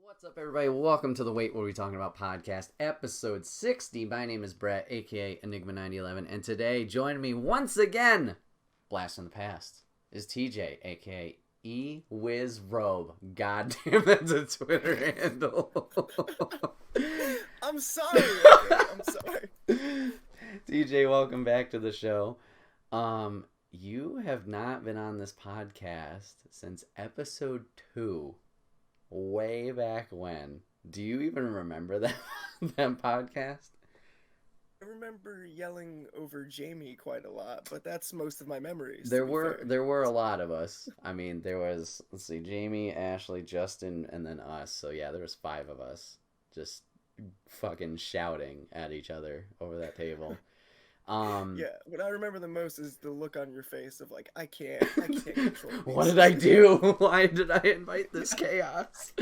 What's up, everybody? Welcome to the Wait What Are We Talking About podcast, episode 60. My name is Bret, aka Enigma 9011, and today, joining me once again, blast from the past, is TJ, aka eWizRobe. God damn, that's a Twitter handle. I'm sorry. Okay? I'm sorry. TJ, welcome back to the show. You have not been on this podcast since episode 2. Way back when. Do you even remember that podcast? I remember yelling over Jamie quite a lot, but that's most of my memories. There were a lot of us. I mean, there was, let's see, Jamie, Ashley, Justin, and then us. So yeah, there was 5 of us just fucking shouting at each other over that table. Yeah, what I remember the most is the look on your face of like, I can't control these. What did I do? Why did I invite this chaos?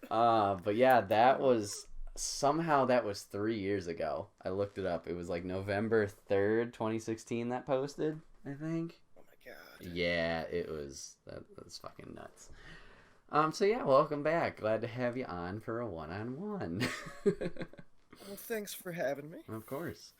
But yeah, that was 3 years ago. I looked it up. It was like November 3rd, 2016 that posted, I think. Oh my god. Yeah, that was fucking nuts. So yeah, welcome back. Glad to have you on for a one-on-one. Well, thanks for having me. Of course.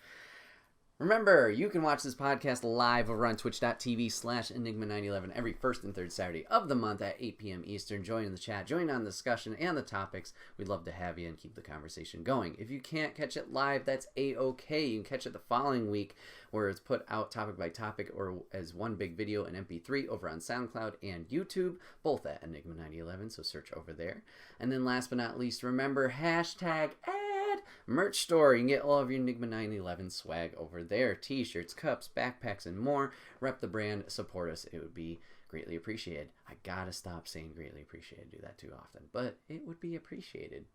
Remember, you can watch this podcast live over on twitch.tv/Enigma911 every first and third Saturday of the month at 8 p.m. Eastern. Join in the chat, join on the discussion and the topics. We'd love to have you and keep the conversation going. If you can't catch it live, that's A-OK. You can catch it the following week where it's put out topic by topic or as one big video in MP3 over on SoundCloud and YouTube, both at Enigma9011, so search over there. And then last but not least, remember, hashtag merch store. You can get all of your Enigma 911 swag over there. T-shirts, cups, backpacks, and more. Rep the brand. Support us. It would be greatly appreciated. I gotta stop saying greatly appreciated. Do that too often. But it would be appreciated.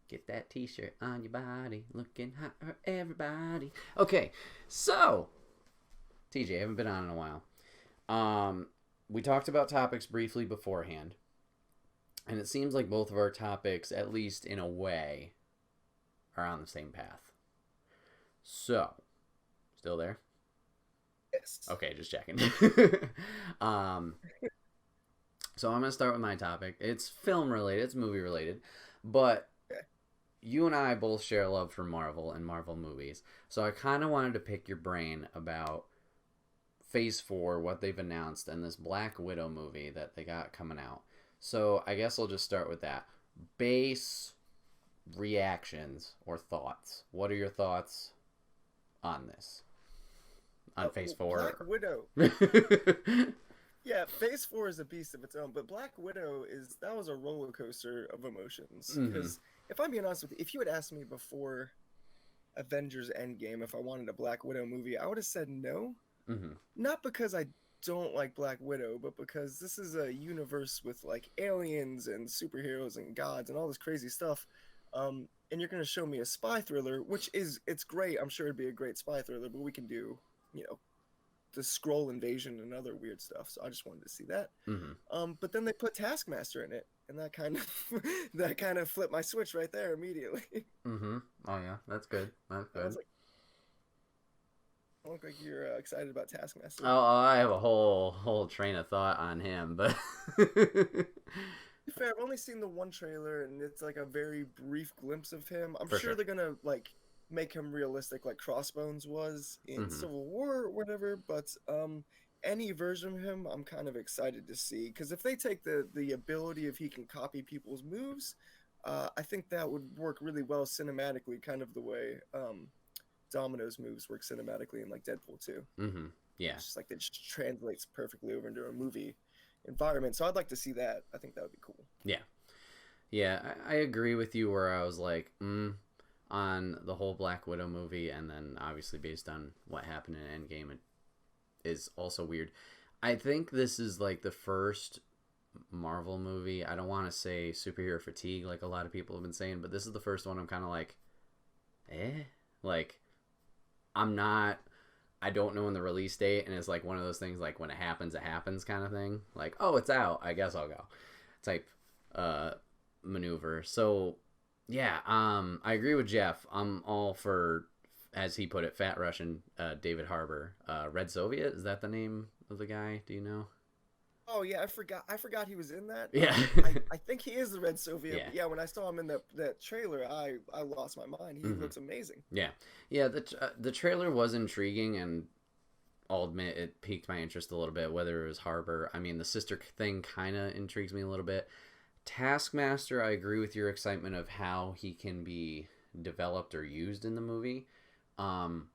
Get that T-shirt on your body. Looking hot for everybody. Okay, so TJ, I haven't been on in a while. We talked about topics briefly beforehand. And it seems like both of our topics, at least in a way, are on the same path. So, still there? Yes. Okay, just checking. So I'm going to start with my topic. It's film related, it's movie related, but okay. You and I both share a love for Marvel and Marvel movies. So I kind of wanted to pick your brain about Phase 4, what they've announced, and this Black Widow movie that they got coming out. So I guess I'll just start with that. Base reactions or thoughts. What are your thoughts on this? On Phase 4? Black Widow. Yeah, Phase 4 is a beast of its own, but Black Widow that was a roller coaster of emotions. Because if I'm being honest with you, if you had asked me before Avengers Endgame if I wanted a Black Widow movie, I would have said no. Not because I don't like Black Widow, but because this is a universe with like aliens and superheroes and gods and all this crazy stuff. And you're going to show me a spy thriller, it's great. I'm sure it'd be a great spy thriller, but we can do, the Skrull invasion and other weird stuff. So I just wanted to see that. But then they put Taskmaster in it, and that kind of flipped my switch right there immediately. Oh yeah, that's good. That's good. I was like, I look like you're excited about Taskmaster. Oh, I have a whole train of thought on him, but Fair, I've only seen the one trailer, and it's like a very brief glimpse of him. I'm For sure sure. they're gonna like make him realistic, like Crossbones was in Civil War or whatever. But any version of him, I'm kind of excited to see, because if they take the ability of he can copy people's moves, I think that would work really well cinematically, kind of the way Domino's moves work cinematically in like Deadpool 2. Yeah. It's just like it just translates perfectly over into a movie environment. So I'd like to see that. I think that would be cool. Yeah, I agree with you where I was like, on the whole Black Widow movie, and then obviously based on what happened in Endgame, it is also weird. I think this is like the first Marvel movie. I don't want to say superhero fatigue like a lot of people have been saying, but this is the first one I'm kind of like, like, I don't know when the release date, and it's like one of those things like when it happens kind of thing. Like, oh, it's out, I guess I'll go type maneuver. So yeah, I agree with Jeff. I'm all for, as he put it, Fat Russian David Harbour. Red Soviet, is that the name of the guy? Do you know? Oh yeah, I forgot he was in that. Yeah. I think he is the Red Soviet. Yeah. But yeah, when I saw him in that trailer, I lost my mind. He Hmm. looks amazing. Yeah. Yeah, the trailer was intriguing, and I'll admit it piqued my interest a little bit, whether it was Harbor. I mean, the sister thing kind of intrigues me a little bit. Taskmaster, I agree with your excitement of how he can be developed or used in the movie. Um,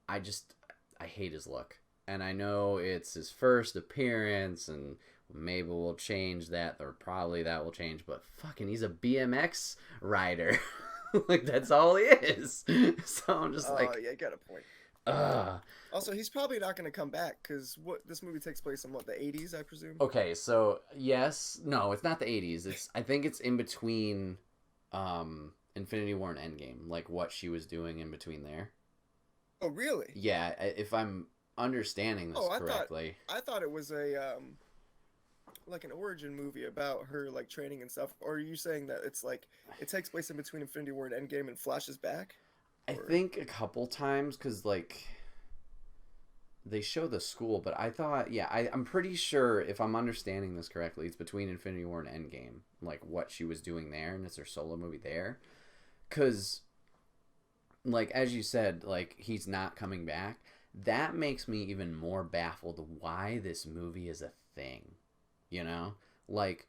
I just, I hate his look. And I know it's his first appearance, and maybe we'll change that, or probably that will change, but fucking, he's a BMX rider. Like, that's all he is. So I'm just Oh like, yeah, you got a point. ugh. Also, he's probably not going to come back because what this movie takes place in what the 80s, I presume. Okay, so yes, no, it's not the 80s. I think it's in between Infinity War and Endgame, like what she was doing in between there. Oh really? Yeah, if I'm understanding this Oh, correctly. I thought it was a like an origin movie about her like training and stuff. Or are you saying that it's like it takes place in between Infinity War and Endgame and flashes back? I Or think a couple times cuz like they show the school, but I thought, yeah, I'm pretty sure if I'm understanding this correctly, it's between Infinity War and Endgame, like what she was doing there, and it's her solo movie there. Cuz like as you said, like he's not coming back. That makes me even more baffled why this movie is a thing. You know? Like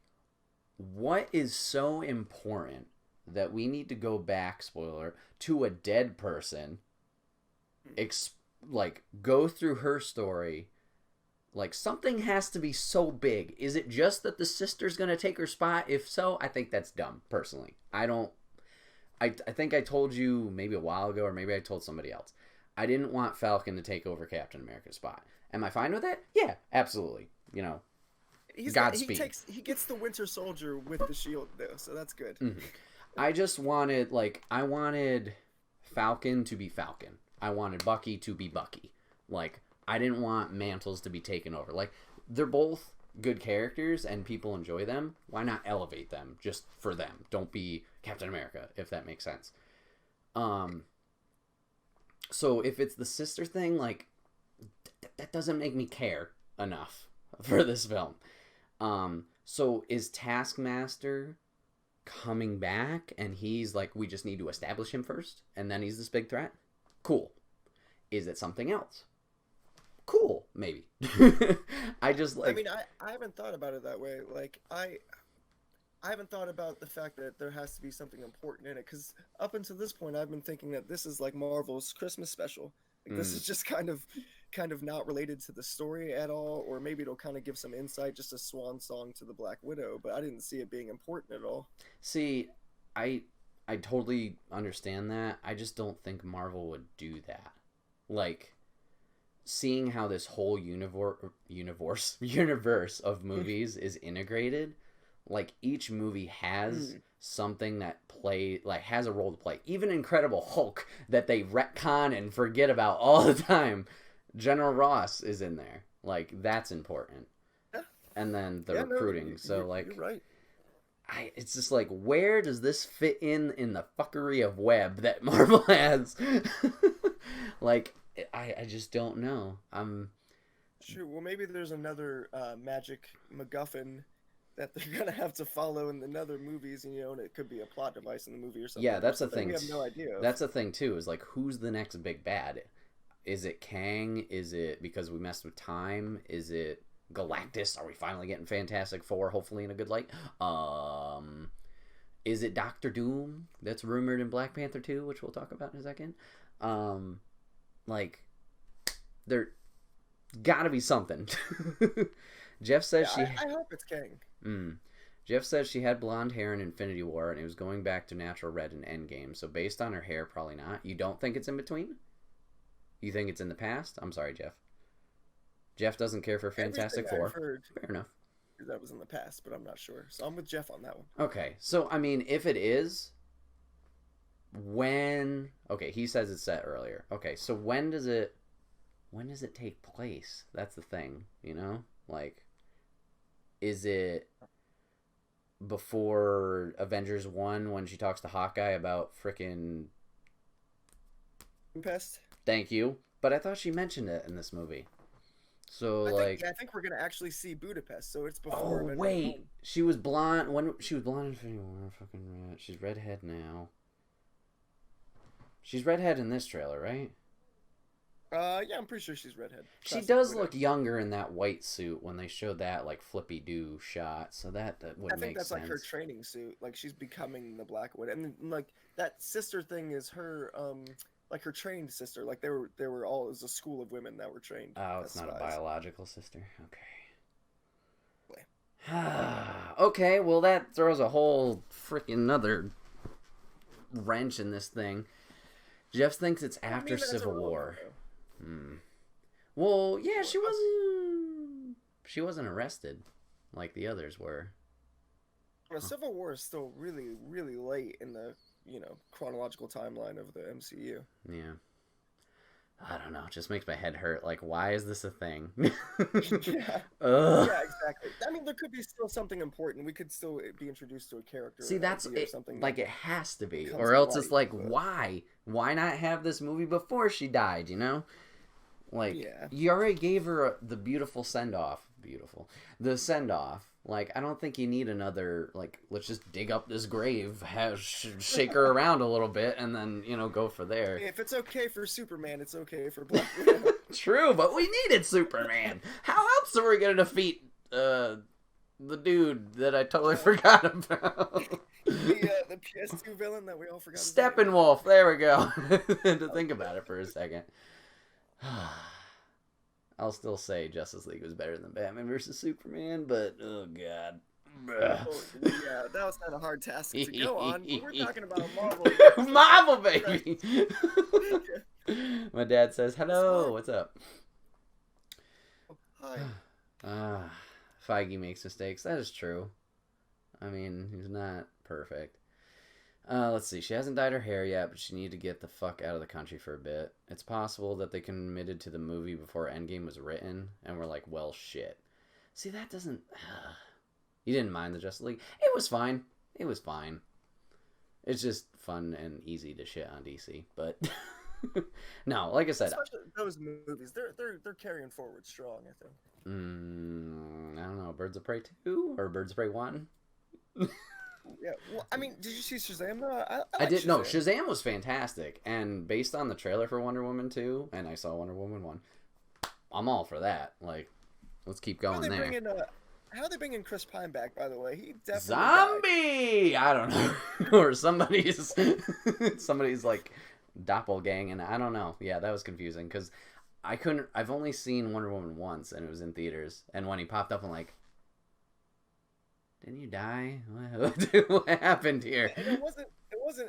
what is so important that we need to go back, spoiler, to a dead person, like go through her story? Like something has to be so big. Is it just that the sister's gonna take her spot? If so, I think that's dumb. Personally, I don't. I think I told you maybe a while ago, or maybe I told somebody else. I didn't want Falcon to take over Captain America's spot. Am I fine with it? Yeah, absolutely. You know, Godspeed. He gets the Winter Soldier with the shield though, so that's good. Mm-hmm. I just wanted I wanted Falcon to be Falcon. I wanted Bucky to be Bucky. Like I didn't want mantles to be taken over. Like they're both good characters and people enjoy them. Why not elevate them just for them? Don't be Captain America, if that makes sense. So if it's the sister thing, like that doesn't make me care enough for this film. So is Taskmaster coming back and he's like, we just need to establish him first and then he's this big threat? Cool. Is it something else? Cool, maybe. I just like. I mean, I haven't thought about it that way. Like I haven't thought about the fact that there has to be something important in it because up until this point, I've been thinking that this is like Marvel's Christmas special. Like, this is just kind of not related to the story at all, or maybe it'll kind of give some insight, just a swan song to the Black Widow. But I didn't see it being important at all. See, I totally understand that. I just don't think Marvel would do that. Like, seeing how this whole universe of movies is integrated, like each movie has something that has a role to play. Even Incredible Hulk that they retcon and forget about all the time. General Ross is in there. Like that's important. Yeah. And then the recruiting. No, so like you're right. It's just like, where does this fit in the fuckery of web that Marvel has? Like, I just don't know. Sure. Well, maybe there's another magic MacGuffin that they're gonna have to follow in another movies, and and it could be a plot device in the movie or something. Yeah, that's the thing. We have no idea. That's the thing too. Is like, who's the next big bad? Is it Kang? Is it because we messed with time? Is it Galactus? Are we finally getting Fantastic Four? Hopefully in a good light. Is it Doctor Doom? That's rumored in Black Panther 2, which we'll talk about in a second. Like, there gotta be something. Jeff says I hope it's Kang. Jeff says she had blonde hair in Infinity War and it was going back to natural red in Endgame. So based on her hair, probably not. You don't think it's in between? You think it's in the past? I'm sorry, Jeff. Jeff doesn't care for Fantastic Four. Fair enough. That was in the past, but I'm not sure. So I'm with Jeff on that one. Okay, so I mean, if it is, when? Okay, he says it's set earlier. Okay, so when does it take place? That's the thing, Like, is it before Avengers 1 when she talks to Hawkeye about frickin' Pest? Thank you. But I thought she mentioned it in this movie. So I think we're gonna actually see Budapest. So it's oh before Avengers wait, 1. she was blonde when she was blonde in Infinity War. Fucking red. She's redhead now. She's redhead in this trailer, right? Yeah, I'm pretty sure she's redhead. She Classic does Widow. look younger in that white suit when they showed that like flippy do shot, so that would I think make that's sense. like her training suit. Like she's becoming the Black Widow, and like that sister thing is her, like her trained sister. Like they were all, it was a school of women that were trained Oh, as it's not a spies. biological sister. Wait. Okay. Okay, well that throws a whole freaking another wrench in this thing. Jeff thinks it's after Civil War. Well, yeah, she wasn't arrested like the others were. Well, Civil War is still really, really late in the chronological timeline of the MCU. Yeah. I don't know. It just makes my head hurt. Like, why is this a thing? Yeah. Ugh. Yeah, exactly. I mean, there could be still something important. We could still be introduced to a character. See, that's idea or it. something Like, it has to be, comes or to else it's light, like, but- why? Why not have this movie before she died? You know, like Yeah. you already gave her the beautiful send off. The send off. Like, I don't think you need another. Like, let's just dig up this grave, shake her around a little bit, and then go for there. If it's okay for Superman, it's okay for Black Widow. True, but we needed Superman. How else are we gonna defeat the dude that I totally forgot about? the PS2 villain that we all forgot. Steppenwolf. There we go. To think about it for a second. I'll still say Justice League was better than Batman versus Superman, but oh god. Oh, yeah, that was kind of a hard task to go on. We're talking about Marvel. Marvel, baby. My dad says hello. What's up? Hi. Feige makes mistakes. That is true. I mean, he's not perfect. Let's see. She hasn't dyed her hair yet, but she needed to get the fuck out of the country for a bit. It's possible that they committed to the movie before Endgame was written, and were like, well, shit. See, that doesn't... You didn't mind the Justice League? It was fine. It was fine. It's just fun and easy to shit on DC, but... No, like I said... Especially those movies. They're carrying forward strong, I think. I don't know. Birds of Prey 2? Or Birds of Prey 1? Yeah, well, I mean, did you see Shazam though? I did. Shazam. No, Shazam was fantastic, and based on the trailer for Wonder Woman 2, and I saw Wonder Woman 1, I'm all for that. Like, let's keep going there. How are they bringing Chris Pine back? By the way, he definitely zombie. Died. I don't know, or somebody's like doppelgang, I don't know. Yeah, that was confusing because I've only seen Wonder Woman once, and it was in theaters, and when he popped up, I'm like, didn't you die? What happened here? And it wasn't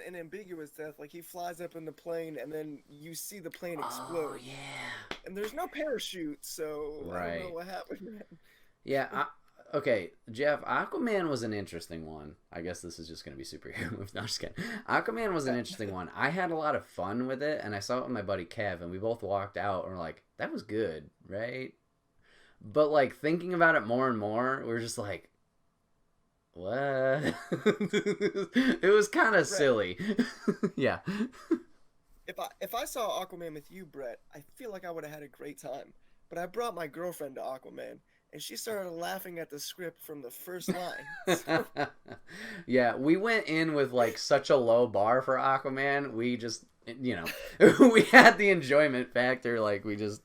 an ambiguous death. Like, he flies up in the plane, and then you see the plane explode. Oh, yeah. And there's no parachute, so right. I don't know what happened. Yeah. Okay, Jeff. Aquaman was an interesting one. I guess this is just gonna be superhero movies. No, I'm just kidding. Aquaman was an interesting one. I had a lot of fun with it, and I saw it with my buddy Kev, and we both walked out and were like, "That was good, right?" But like thinking about it more and more, we're just like, what? It was kind of silly. Yeah. If I saw Aquaman with you, Brett, I feel like I would have had a great time. But I brought my girlfriend to Aquaman, and she started laughing at the script from the first line. So... Yeah, we went in with like such a low bar for Aquaman. We just, we had the enjoyment factor. Like we just,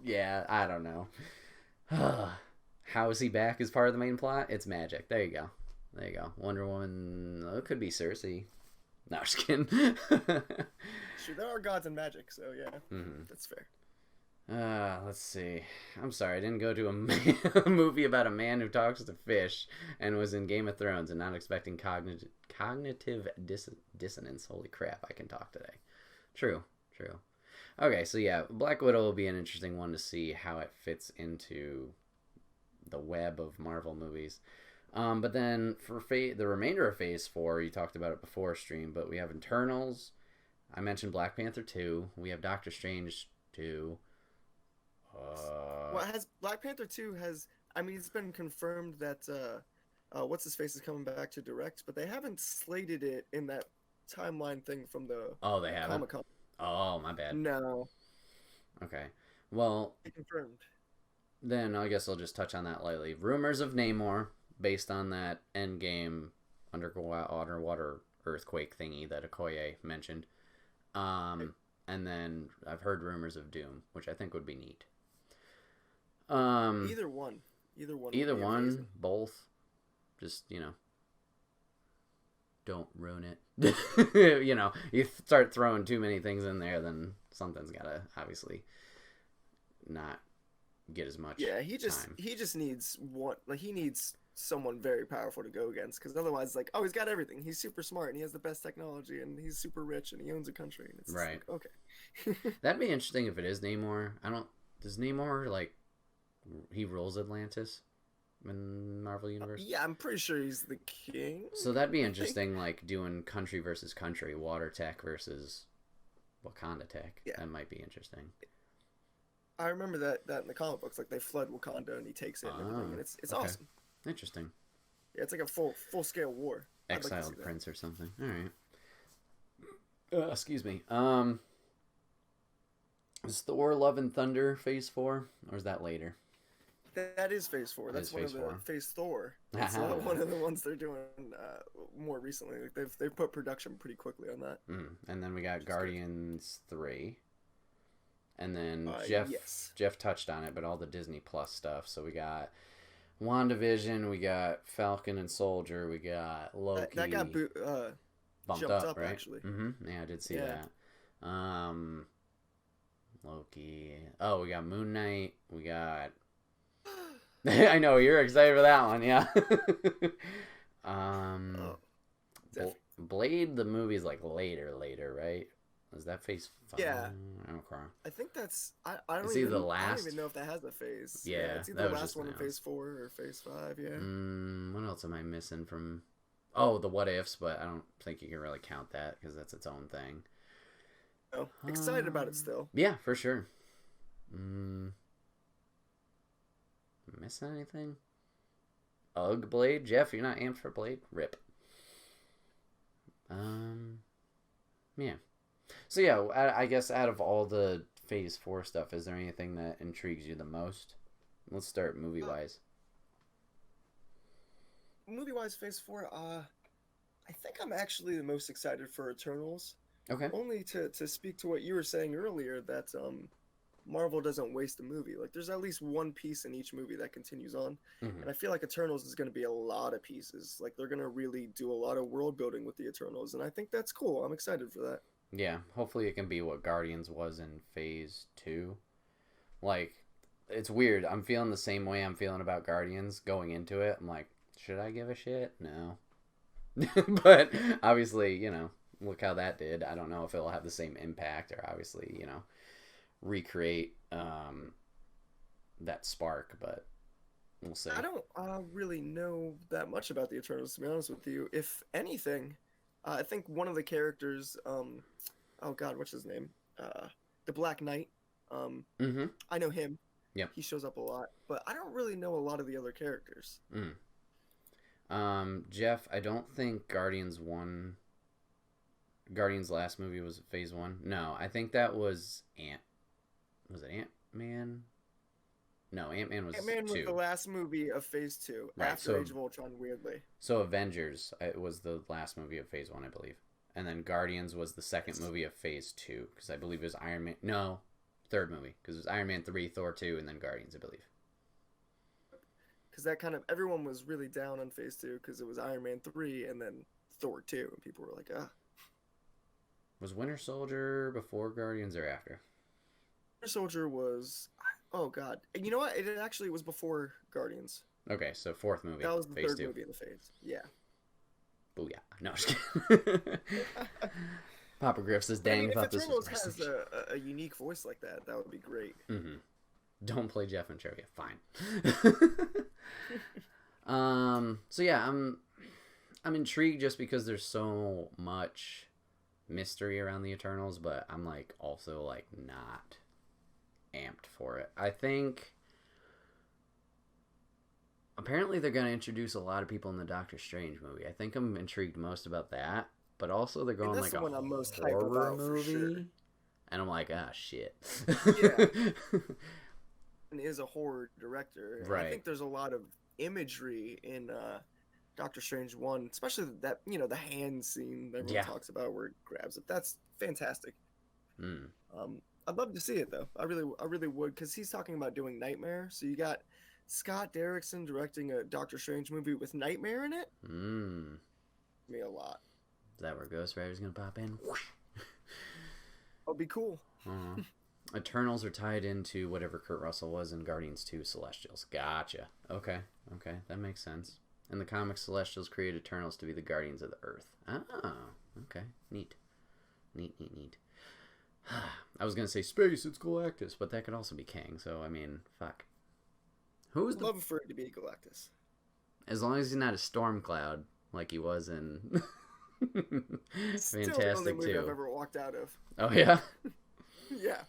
yeah, I don't know. How is he back as part of the main plot? It's magic. There you go. Wonder Woman. It could be Cersei. No, just kidding. Sure, there are gods and magic, so yeah, that's fair. Let's see. I'm sorry, I didn't go to a movie about a man who talks to fish and was in Game of Thrones and not expecting cognitive dissonance. Holy crap, I can talk today. True. Okay, so yeah, Black Widow will be an interesting one to see how it fits into the web of Marvel movies. But then for the remainder of Phase 4, you talked about it before stream, but we have Eternals. I mentioned Black Panther 2. We have Doctor Strange 2. Has Black Panther 2 has... I mean, it's been confirmed that what's-his-face is coming back to direct, but they haven't slated it in that timeline thing from the they haven't? Comic-Con. Oh, my bad. No. Okay. Well, Confirmed. then I guess I'll just touch on that lightly. Rumors of Namor, based on that Endgame underwater earthquake thingy that Okoye mentioned. And then I've heard rumors of Doom, which I think would be neat. Either one. Either would be one, amazing. both. Just, don't ruin it. You start throwing too many things in there, then something's gotta obviously not get as much. Yeah, he just time. needs one. Like he needs someone very powerful to go against, because otherwise, like, oh, he's got everything. He's super smart and he has the best technology and he's super rich and he owns a country. And it's right. Like, okay. That'd be interesting if it is Namor. Does Namor like he rules Atlantis in Marvel Universe? Yeah, I'm pretty sure he's the king. So that'd be interesting, like doing country versus country, water tech versus Wakanda tech. Yeah. That might be interesting. I remember that in the comic books, like they flood Wakanda and he takes it and everything, and it's okay. awesome. Interesting. Yeah, it's like a full scale war. Exiled prince or something. All right. Excuse me. Is Thor: Love and Thunder Phase 4, or is that later? That is Phase 4. That's one of the Phase Thor. That's one of the ones they're doing more recently. Like they've put production pretty quickly on that. And then we got Guardians 3. And then yes. Jeff touched on it, but all the Disney Plus stuff. So we got WandaVision, we got Falcon and Soldier, we got Loki. That got bumped up, right? Actually. Yeah, I did see that. Loki. Oh, we got Moon Knight. We got. I know you're excited for that one, yeah. Blade, the movie's like later, right? Is that Phase 5? Yeah. Okay. I think that's. I don't even know if that has a phase. Yeah, it's either the last one in Phase 4 or Phase 5. Yeah. What else am I missing from? Oh, the What Ifs, but I don't think you can really count that because that's its own thing. Oh, excited about it still. Yeah, for sure. Missing anything? Ugh, Blade? Jeff, you're not amped for Blade? Rip. Yeah. So yeah, I guess out of all the Phase 4 stuff, is there anything that intrigues you the most? Let's start movie-wise. Movie-wise, Phase 4, I think I'm actually the most excited for Eternals. Okay. Only to speak to what you were saying earlier, that Marvel doesn't waste a movie. Like, there's at least one piece in each movie that continues on. Mm-hmm. And I feel like Eternals is going to be a lot of pieces. Like, they're going to really do a lot of world building with the Eternals. And I think that's cool. I'm excited for that. Yeah, hopefully it can be what Guardians was in Phase 2. Like, it's weird. I'm feeling the same way I'm feeling about Guardians going into it. I'm like, should I give a shit? No. But, obviously, look how that did. I don't know if it'll have the same impact or obviously, recreate that spark, but we'll see. I don't really know that much about the Eternals, to be honest with you. If anything, I think one of the characters, oh god, what's his name? The Black Knight. I know him. Yep. He shows up a lot, but I don't really know a lot of the other characters. Jeff, I don't think Guardians last movie was Phase 1. No, I think that was Was it Ant-Man? No, Ant-Man was Ant-Man was 2. the last movie of Phase 2, right, after Age of Ultron, weirdly. So Avengers was the last movie of Phase 1, I believe. And then Guardians was the second movie of Phase 2, because I believe it was Iron Man... No, third movie, because it was Iron Man 3, Thor 2, and then Guardians, I believe. Because that kind of... Everyone was really down on Phase 2, because it was Iron Man 3, and then Thor 2, and people were like, ah. Was Winter Soldier before Guardians or after? Winter Soldier was... Oh, God. And you know what? It actually was before Guardians. Okay, so fourth movie. That was the Phase third 2. movie in the Phase. Yeah. Booyah. No, just kidding. Papa Griff says, dang, if thought this was has a unique voice like that, that would be great. Mm-hmm. Don't play Jeff and trivia. Fine. So yeah, I'm intrigued just because there's so much mystery around the Eternals, but I'm like also like not amped for it. I think apparently they're going to introduce a lot of people in the Doctor Strange movie. I think I'm intrigued most about that, but also they're going like a horror movie. Sure. And I'm like, ah, shit. Yeah. And is a horror director. And Right. I think there's a lot of imagery in Doctor Strange 1, especially that, the hand scene that everyone talks about where it grabs it. That's fantastic. Mm. I'd love to see it though. I really would, because he's talking about doing Nightmare. So you got Scott Derrickson directing a Doctor Strange movie with Nightmare in it. Me a lot. Is that where Ghost Rider's gonna pop in? That'll be cool. Eternals are tied into whatever Kurt Russell was in Guardians 2 Celestials. Gotcha. Okay, that makes sense. In the comics, Celestials create Eternals to be the guardians of the Earth. Oh, okay. Neat. I was gonna say space, it's Galactus, but that could also be Kang, so I mean, fuck. I'd love for it to be Galactus. As long as he's not a storm cloud like he was in Still Fantastic the only movie 2. I've ever walked out of. Oh yeah? Yeah.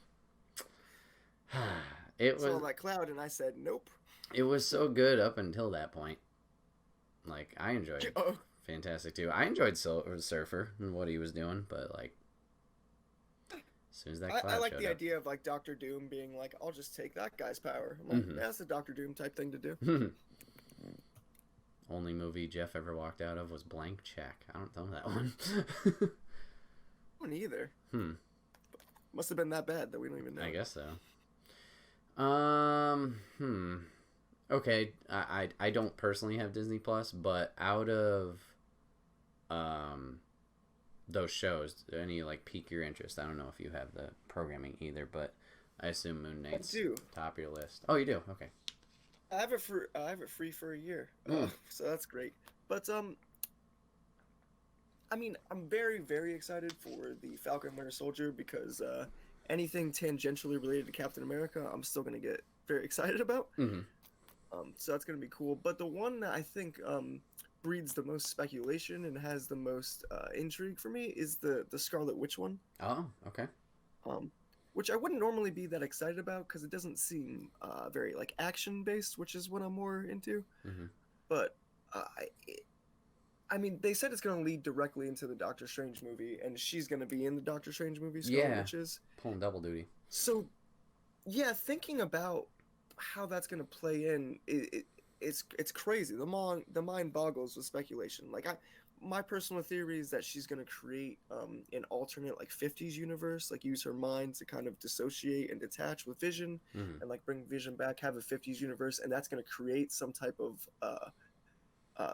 It Saw was that cloud and I said nope. It was so good up until that point. Like, I enjoyed Fantastic 2. I enjoyed Surfer and what he was doing, but like as soon as that cloud I like showed the up. idea of like Doctor Doom being like, I'll just take that guy's power. I'm like, that's a Doctor Doom type thing to do. Only movie Jeff ever walked out of was Blank Check. I don't know that one. One either. Must have been that bad that we don't even know. I guess so. Okay, I don't personally have Disney Plus, but out of those shows, any like pique your interest? I don't know if you have the programming either, but I assume Moon Knight's top of your list. Oh, you do? Okay. I have it free for a year, so that's great. But I mean, I'm very, very excited for the Falcon Winter Soldier because anything tangentially related to Captain America, I'm still gonna get very excited about. So that's gonna be cool. But the one that I think breeds the most speculation and has the most intrigue for me is the Scarlet Witch one. Oh, okay. Which I wouldn't normally be that excited about because it doesn't seem very like action based, which is what I'm more into. But I mean, they said it's going to lead directly into the Doctor Strange movie, and she's going to be in the Doctor Strange movie. Scarlet Witches. Pulling double duty. So, yeah, thinking about how that's going to play in, it's crazy. The mind boggles with speculation. Like my personal theory is that she's going to create an alternate like 50s universe, like use her mind to kind of dissociate and detach with Vision and like bring Vision back, have a 50s universe, and that's going to create some type of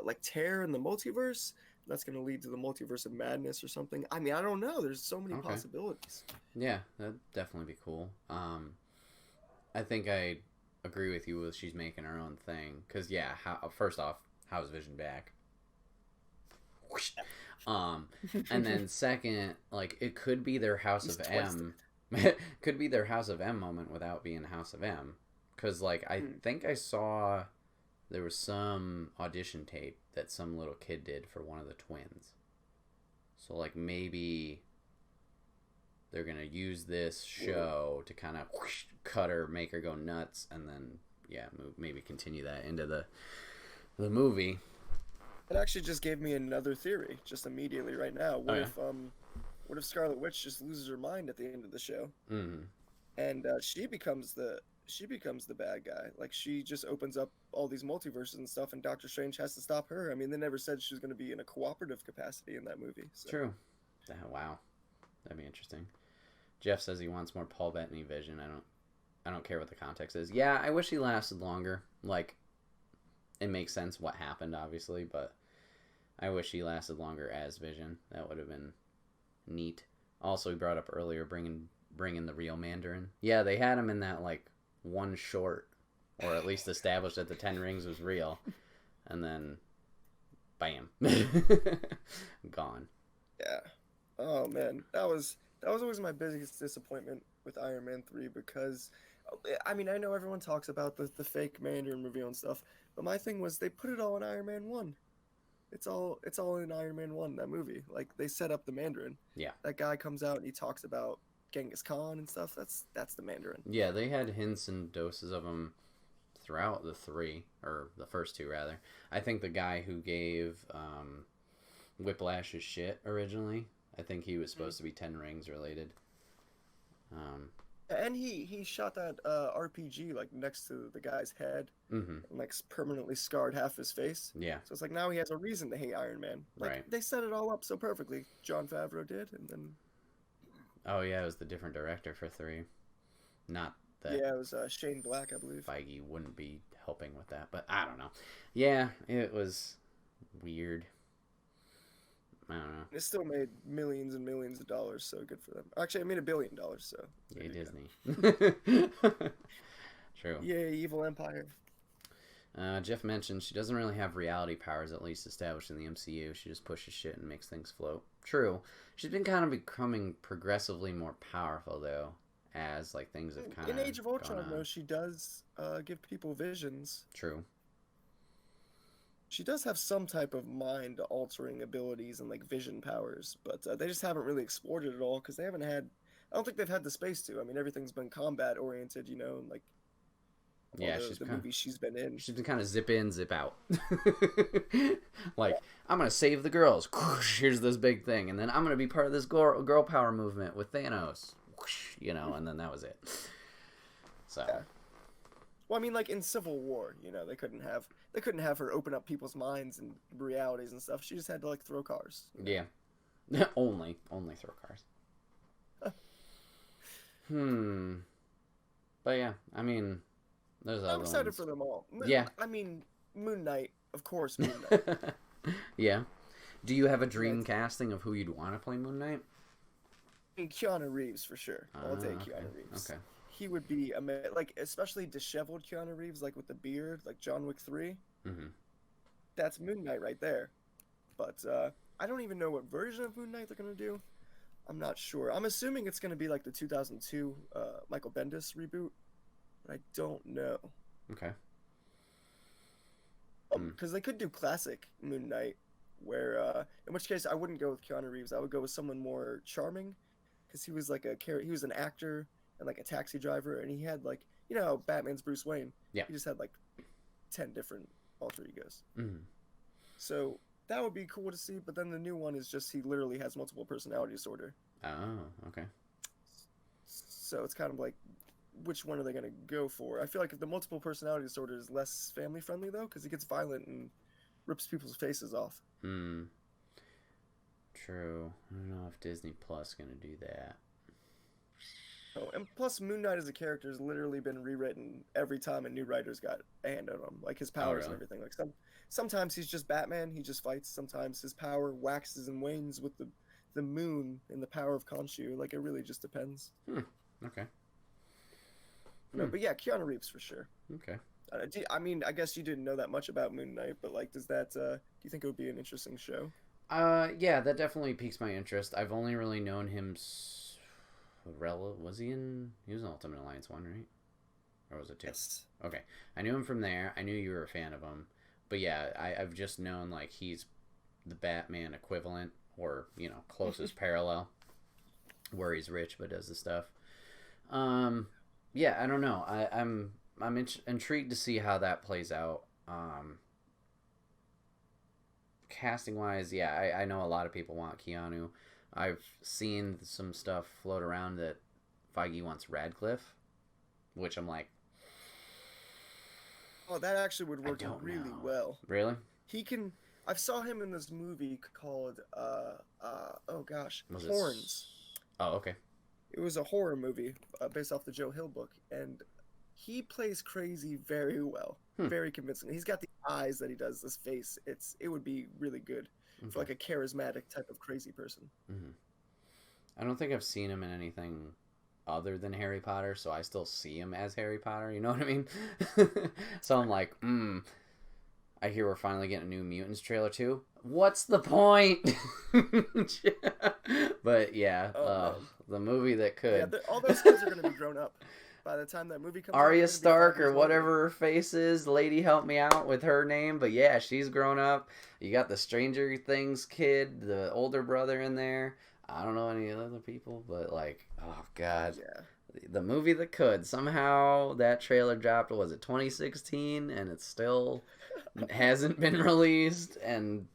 like tear in the multiverse. That's going to lead to the multiverse of madness or something. I mean, I don't know. There's so many possibilities. Yeah, that'd definitely be cool. I think I agree with you with she's making her own thing. Because, yeah, first off, how's Vision back? And then second, like, it could be their House of M. Could be their House of M moment without being House of M. Because, like, I think I saw there was some audition tape that some little kid did for one of the twins. So, like, maybe they're going to use this show to kind of cut her, make her go nuts, and then, yeah, maybe continue that into the movie. It actually just gave me another theory, just immediately right now. What if Scarlet Witch just loses her mind at the end of the show, and she becomes the bad guy? Like she just opens up all these multiverses and stuff, and Doctor Strange has to stop her. I mean, they never said she was going to be in a cooperative capacity in that movie. So. True. Wow, that'd be interesting. Jeff says he wants more Paul Bettany Vision. I don't care what the context is. Yeah, I wish he lasted longer. Like, it makes sense what happened, obviously, but I wish he lasted longer as Vision. That would have been neat. Also, he brought up earlier bringing the real Mandarin. Yeah, they had him in that, like, one short, or at least established that the Ten Rings was real, and then, bam, gone. Yeah. Oh, man. That was always my biggest disappointment with Iron Man 3 because, I mean, I know everyone talks about the fake Mandarin reveal and stuff, but my thing was they put it all in Iron Man 1. It's all in Iron Man 1, that movie. Like, they set up the Mandarin. Yeah. That guy comes out and he talks about Genghis Khan and stuff. That's the Mandarin. Yeah, they had hints and doses of him throughout the three, or the first two, rather. I think the guy who gave Whiplash his shit originally, I think he was supposed to be Ten Rings related. And he shot that RPG like next to the guy's head, Mm-hmm. and like permanently scarred half his face. Yeah. So it's like now he has a reason to hate Iron Man. Like Right. they set it all up so perfectly. Jon Favreau did, and then Oh yeah, it was the different director for 3. Not that yeah, it was Shane Black, I believe. Feige wouldn't be helping with that, but I don't know. Yeah, it was weird. I don't know. It still made millions and millions of dollars, so good for them. Actually, it made $1 billion, so. Yay, Disney. True. Yay, evil empire. Jeff mentioned she doesn't really have reality powers, at least established in the MCU. She just pushes shit and makes things float. True. She's been kind of becoming progressively more powerful, though, as like things have kind of in Age of Ultron, though, she does give people visions. True. She does have some type of mind-altering abilities and like vision powers, but they just haven't really explored it at all because they haven't had. I don't think they've had the space to. I mean, everything's been combat-oriented, you know, and like. Yeah, the movies she's been in. She's been kind of zip in, zip out. Like, I'm gonna save the girls. Here's this big thing, and then I'm gonna be part of this girl power movement with Thanos. You know, and then that was it. So. Yeah. Well, I mean, like in Civil War, you know, they couldn't have her open up people's minds and realities and stuff. She just had to like throw cars. Yeah. only throw cars. But yeah, I mean, there's other I'm excited ones. for them all. Yeah. I mean, Moon Knight, of course, Moon Knight. Yeah. Do you have a dream casting of who you'd want to play Moon Knight? I mean, Keanu Reeves for sure. I'll take Okay. Keanu Reeves. Okay. He would be like, especially disheveled Keanu Reeves, like with the beard, like John Wick 3. Mm-hmm. That's Moon Knight right there. But I don't even know what version of Moon Knight they're gonna do. I'm not sure. I'm assuming it's gonna be like the 2002 Michael Bendis reboot, but I don't know. Okay. Because they could do classic Moon Knight, where in which case I wouldn't go with Keanu Reeves. I would go with someone more charming, because he was like he was an actor and like a taxi driver, and he had like, you know, Batman's Bruce Wayne. Yeah. He just had like 10 different alter egos. Mm-hmm. So that would be cool to see. But then the new one is just he literally has multiple personality disorder. Oh, okay. So it's kind of like, which one are they going to go for? I feel like if the multiple personality disorder is less family friendly though, because he gets violent and rips people's faces off. True. I don't know if Disney Plus is gonna do that. Oh, and plus Moon Knight as a character has literally been rewritten every time a new writer's got a hand on him, like his powers and everything. Like sometimes he's just Batman, he just fights. Sometimes his power waxes and wanes with the moon and the power of Khonshu. Like it really just depends. Okay. No, but yeah, Keanu Reeves for sure. Okay. I mean, I guess you didn't know that much about Moon Knight, but like, does that? Do you think it would be an interesting show? Yeah, that definitely piques my interest. I've only really known him. Was he in? He was in Ultimate Alliance 1, right? Or was it 2? Yes. Okay, I knew him from there. I knew you were a fan of him, but yeah, I've just known like he's the Batman equivalent, or you know, closest parallel, where he's rich but does the stuff. Yeah, I don't know. I'm intrigued to see how that plays out. Casting wise, yeah, I know a lot of people want Keanu. I've seen some stuff float around that Feige wants Radcliffe, which I'm like, oh, that actually would work really well. Really? He can. I saw him in this movie called oh gosh, Was Horns. Oh, okay. It was a horror movie based off the Joe Hill book, and he plays crazy very well, very convincing. He's got the eyes that he does, this face. It would be really good for like a charismatic type of crazy person. Mm-hmm. I don't think I've seen him in anything other than Harry Potter, so I still see him as Harry Potter. You know what I mean? So I'm like, I hear we're finally getting a New Mutants trailer too. What's the point? But yeah, the movie that could. Yeah, all those kids are going to be grown up by the time that movie comes out. Arya Stark or whatever her face is. Lady, help me out with her name. But yeah, she's grown up. You got the Stranger Things kid, the older brother in there. I don't know any other people, but like, oh god. Yeah. The movie that could. Somehow that trailer dropped, was it 2016? And it still hasn't been released. And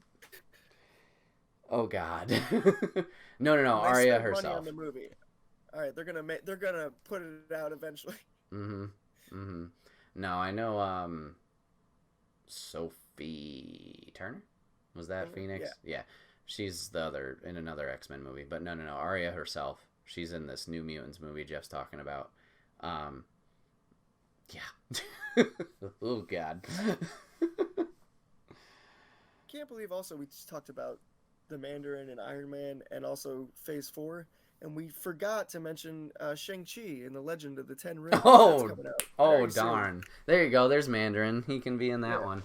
oh god. No, Arya herself. On the movie. All right, they're gonna put it out eventually. Mm-hmm. Mm-hmm. No, I know. Sophie Turner, was that Yeah. Phoenix? Yeah, she's the other in another X-Men movie. But no, Arya herself. She's in this New Mutants movie Jeff's talking about. Um, yeah. Oh God. Can't believe also we just talked about the Mandarin and Iron Man and also Phase 4, and we forgot to mention Shang-Chi and the Legend of the Ten Rings. That's Oh, coming out oh very soon. darn! There you go. There's Mandarin. He can be in that Yeah. one.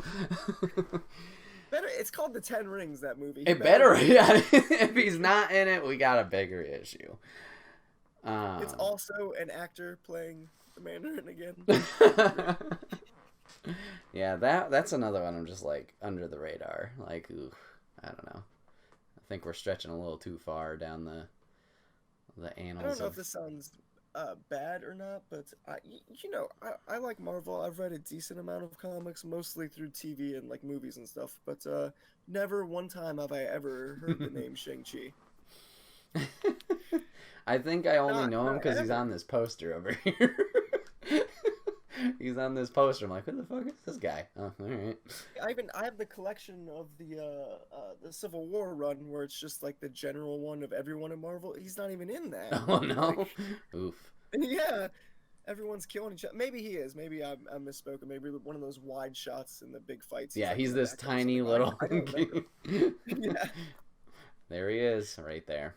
Better, it's called the Ten Rings, that movie. He It better. be. Yeah. If he's not in it, we got a bigger issue. It's also an actor playing the Mandarin again. Yeah, that's another one. I'm just like under the radar. Like, ooh, I don't know. I think we're stretching a little too far down the I don't annals know of. if this sounds bad or not, but I like Marvel. I've read a decent amount of comics, mostly through TV and like movies and stuff. But never one time have I ever heard the name Shang-Chi. I think I only know him Not because he's ever. on this poster over here. He's on this poster. I'm like, who the fuck is this guy? Oh, all right. I have the collection of the Civil War run where it's just like the general one of everyone in Marvel. He's not even in that. Oh no. Like, Oof. yeah, everyone's killing each other. Maybe he is. Maybe I'm misspoken. Maybe one of those wide shots in the big fights. Yeah, Like he's in the this background or tiny something. little. I don't remember. Yeah, There he is, right there.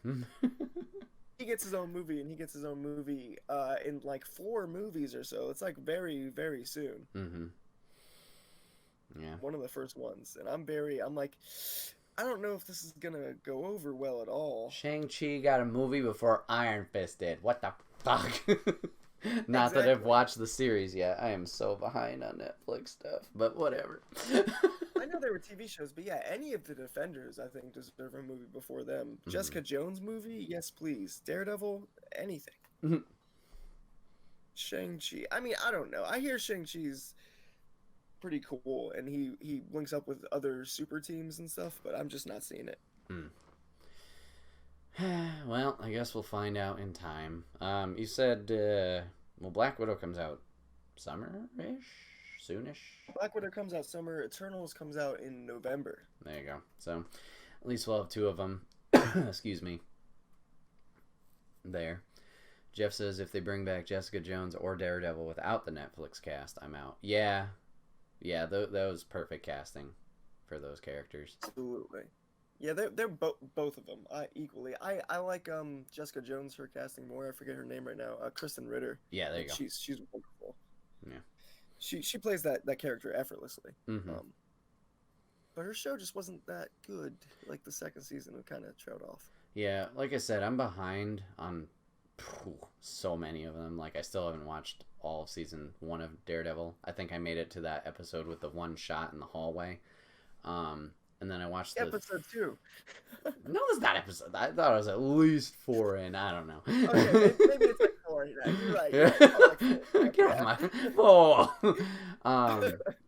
he gets his own movie, and he gets his own movie in like 4 movies or so. It's like very very soon. Mm-hmm. Yeah. One of the first ones, and I'm like, I don't know if this is gonna go over well at all. Shang-Chi got a movie before Iron Fist did. What the fuck? Not that I've Exactly. watched the series yet. I am so behind on Netflix stuff, but whatever. I know there were TV shows, but yeah, any of the Defenders I think deserve a movie before them. Mhm. Jessica Jones movie, yes please. Daredevil, anything. Mhm. Shang-Chi. I mean, I don't know. I hear Shang-Chi's pretty cool, and he links up with other super teams and stuff, but I'm just not seeing it. Well, I guess we'll find out in time. You said, well, Black Widow comes out summer-ish? Soonish? Black Widow comes out summer. Eternals comes out in November. There you go. So, at least we'll have 2 of them. Excuse me. There. Jeff says if they bring back Jessica Jones or Daredevil without the Netflix cast, I'm out. Yeah. Yeah, that was perfect casting for those characters. Absolutely. Yeah, they're both of them. Equally. I like Jessica Jones, her casting more. I forget her name right now. Kristen Ritter. Yeah, there you go. She's wonderful. Yeah. She plays that character effortlessly. Mm-hmm. But her show just wasn't that good. Like the second season, it kind of trailed off. Yeah, like I said, I'm behind on so many of them. Like I still haven't watched all of season 1 of Daredevil. I think I made it to that episode with the one shot in the hallway. And then I watched episode 2. No, that's not episode. I thought it was at least 4 in. I don't know. Okay, maybe it's like 4. You're right. Yeah. Like Get off my. Whoa.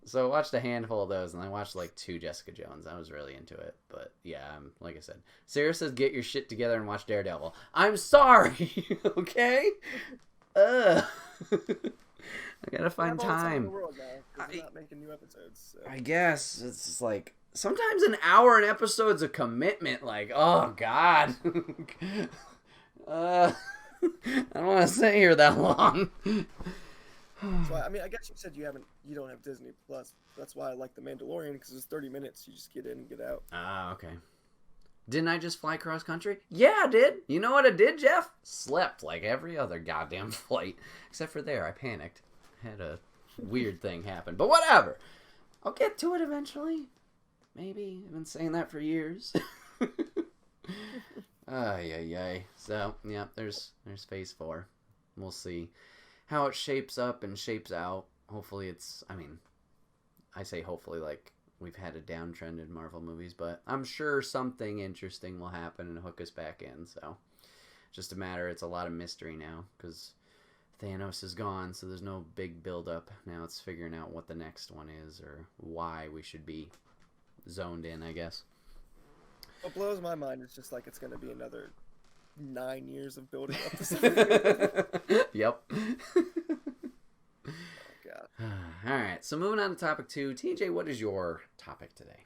So I watched a handful of those, and I watched like 2 Jessica Jones. I was really into it, but yeah, like I said, Sarah says get your shit together and watch Daredevil. I'm sorry. Okay. I gotta find time. They're not making new episodes. So. I guess it's just like sometimes an hour an episode's a commitment. Like, oh god. I don't want to sit here that long. So, I mean, I guess you said you don't have Disney Plus. That's why I like The Mandalorian, because it's 30 minutes. You just get in and get out. Ah, okay. Didn't I just fly cross country? Yeah, I did. You know what I did, Jeff? Slept like every other goddamn flight. Except for there, I panicked. Had a weird thing happen. But whatever. I'll get to it eventually. Maybe. I've been saying that for years. Ay. So, yeah, there's phase 4. We'll see how it shapes up and shapes out. Hopefully I say hopefully like we've had a downtrend in Marvel movies, but I'm sure something interesting will happen and hook us back in. So, just it's a lot of mystery now because Thanos is gone, so there's no big build-up. Now it's figuring out what the next one is or why we should be zoned in, I guess. What blows my mind is just like it's going to be another 9 years of building up to something. Yep. Oh, God. All right. So moving on to topic 2. TJ, what is your topic today?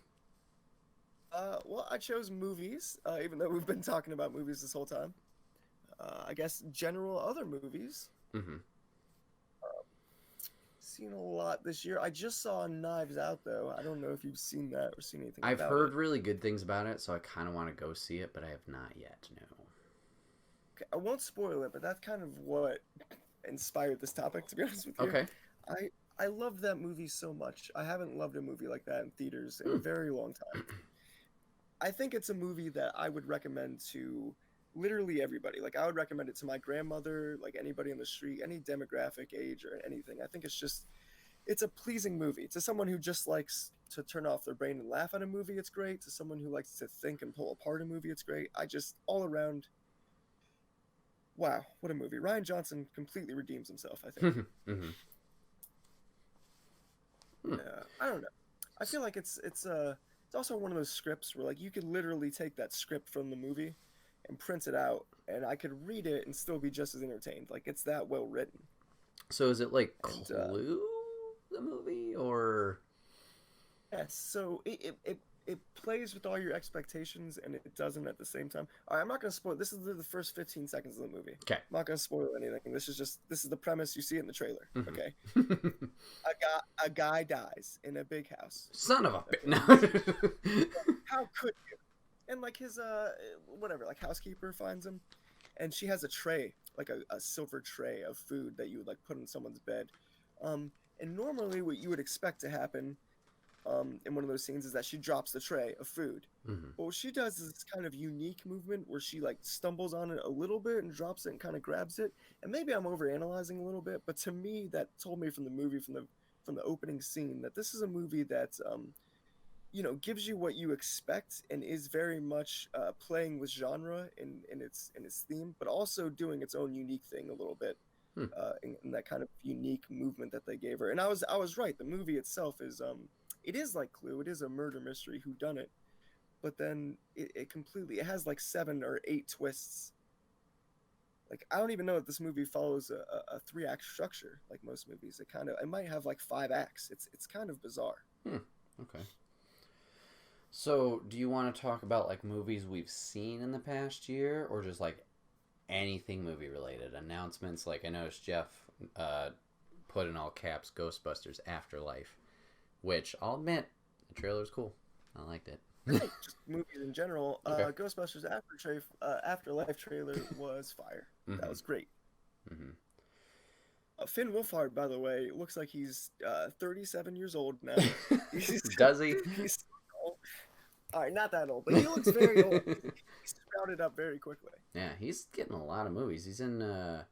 Well, I chose movies, even though we've been talking about movies this whole time. I guess general other movies. Mm-hmm. Seen a lot this year. I just saw Knives Out, though. I don't know if you've seen that or seen anything I've about heard it. really good things about it, so I kind of want to go see it, but I have not yet. No. Okay, I won't spoil it, but that's kind of what inspired this topic, to be honest with you. Okay. I love that movie so much. I haven't loved a movie like that in theaters in a very long time. I think it's a movie that I would recommend to literally everybody. Like, I would recommend it to my grandmother, like anybody on the street, any demographic, age, or anything. I think it's a pleasing movie. To someone who just likes to turn off their brain and laugh at a movie, it's great. To someone who likes to think and pull apart a movie, it's great. All around, wow, what a movie. Rian Johnson completely redeems himself, I think. Mm-hmm. I don't know. I feel like it's also one of those scripts where, like, you could literally take that script from the movie and print it out, and I could read it and still be just as entertained. Like, it's that well written. So is it like Clue, the movie, or? Yes. So it plays with all your expectations, and it doesn't at the same time. All right, I'm not gonna spoil. This is the first 15 seconds of the movie. Okay. I'm not gonna spoil anything. This is the premise. You see it in the trailer. Mm-hmm. Okay. A guy dies in a big house. Son of a bitch. No. How could you? And like his whatever, like housekeeper finds him, and she has a tray, like a silver tray of food that you would like put in someone's bed. And normally what you would expect to happen in one of those scenes is that she drops the tray of food. Mm-hmm. But what she does is this kind of unique movement where she like stumbles on it a little bit and drops it and kind of grabs it. And maybe I'm overanalyzing a little bit, but to me that told me from the movie, from the opening scene, that this is a movie that gives you what you expect and is very much playing with genre in its theme, but also doing its own unique thing a little bit. In that kind of unique movement that they gave her. And I was right. The movie itself is it is like Clue. It is a murder mystery whodunit, but then it has like 7 or 8 twists. Like, I don't even know if this movie follows a 3-act structure like most movies. It might have like 5 acts. It's kind of bizarre. Okay. So, do you want to talk about like movies we've seen in the past year, or just like anything movie related? Announcements, like I noticed Jeff put in all caps Ghostbusters Afterlife, which I'll admit the trailer was cool. I liked it. Just movies in general. Okay. Ghostbusters Afterlife trailer was fire. Mm-hmm. That was great. Mm-hmm. Finn Wolfhard, by the way, looks like he's 37 years old now. Does he? He's old. All right, not that old, but he looks very old. He's sprouted up very quickly. Yeah, he's getting a lot of movies. He's in oh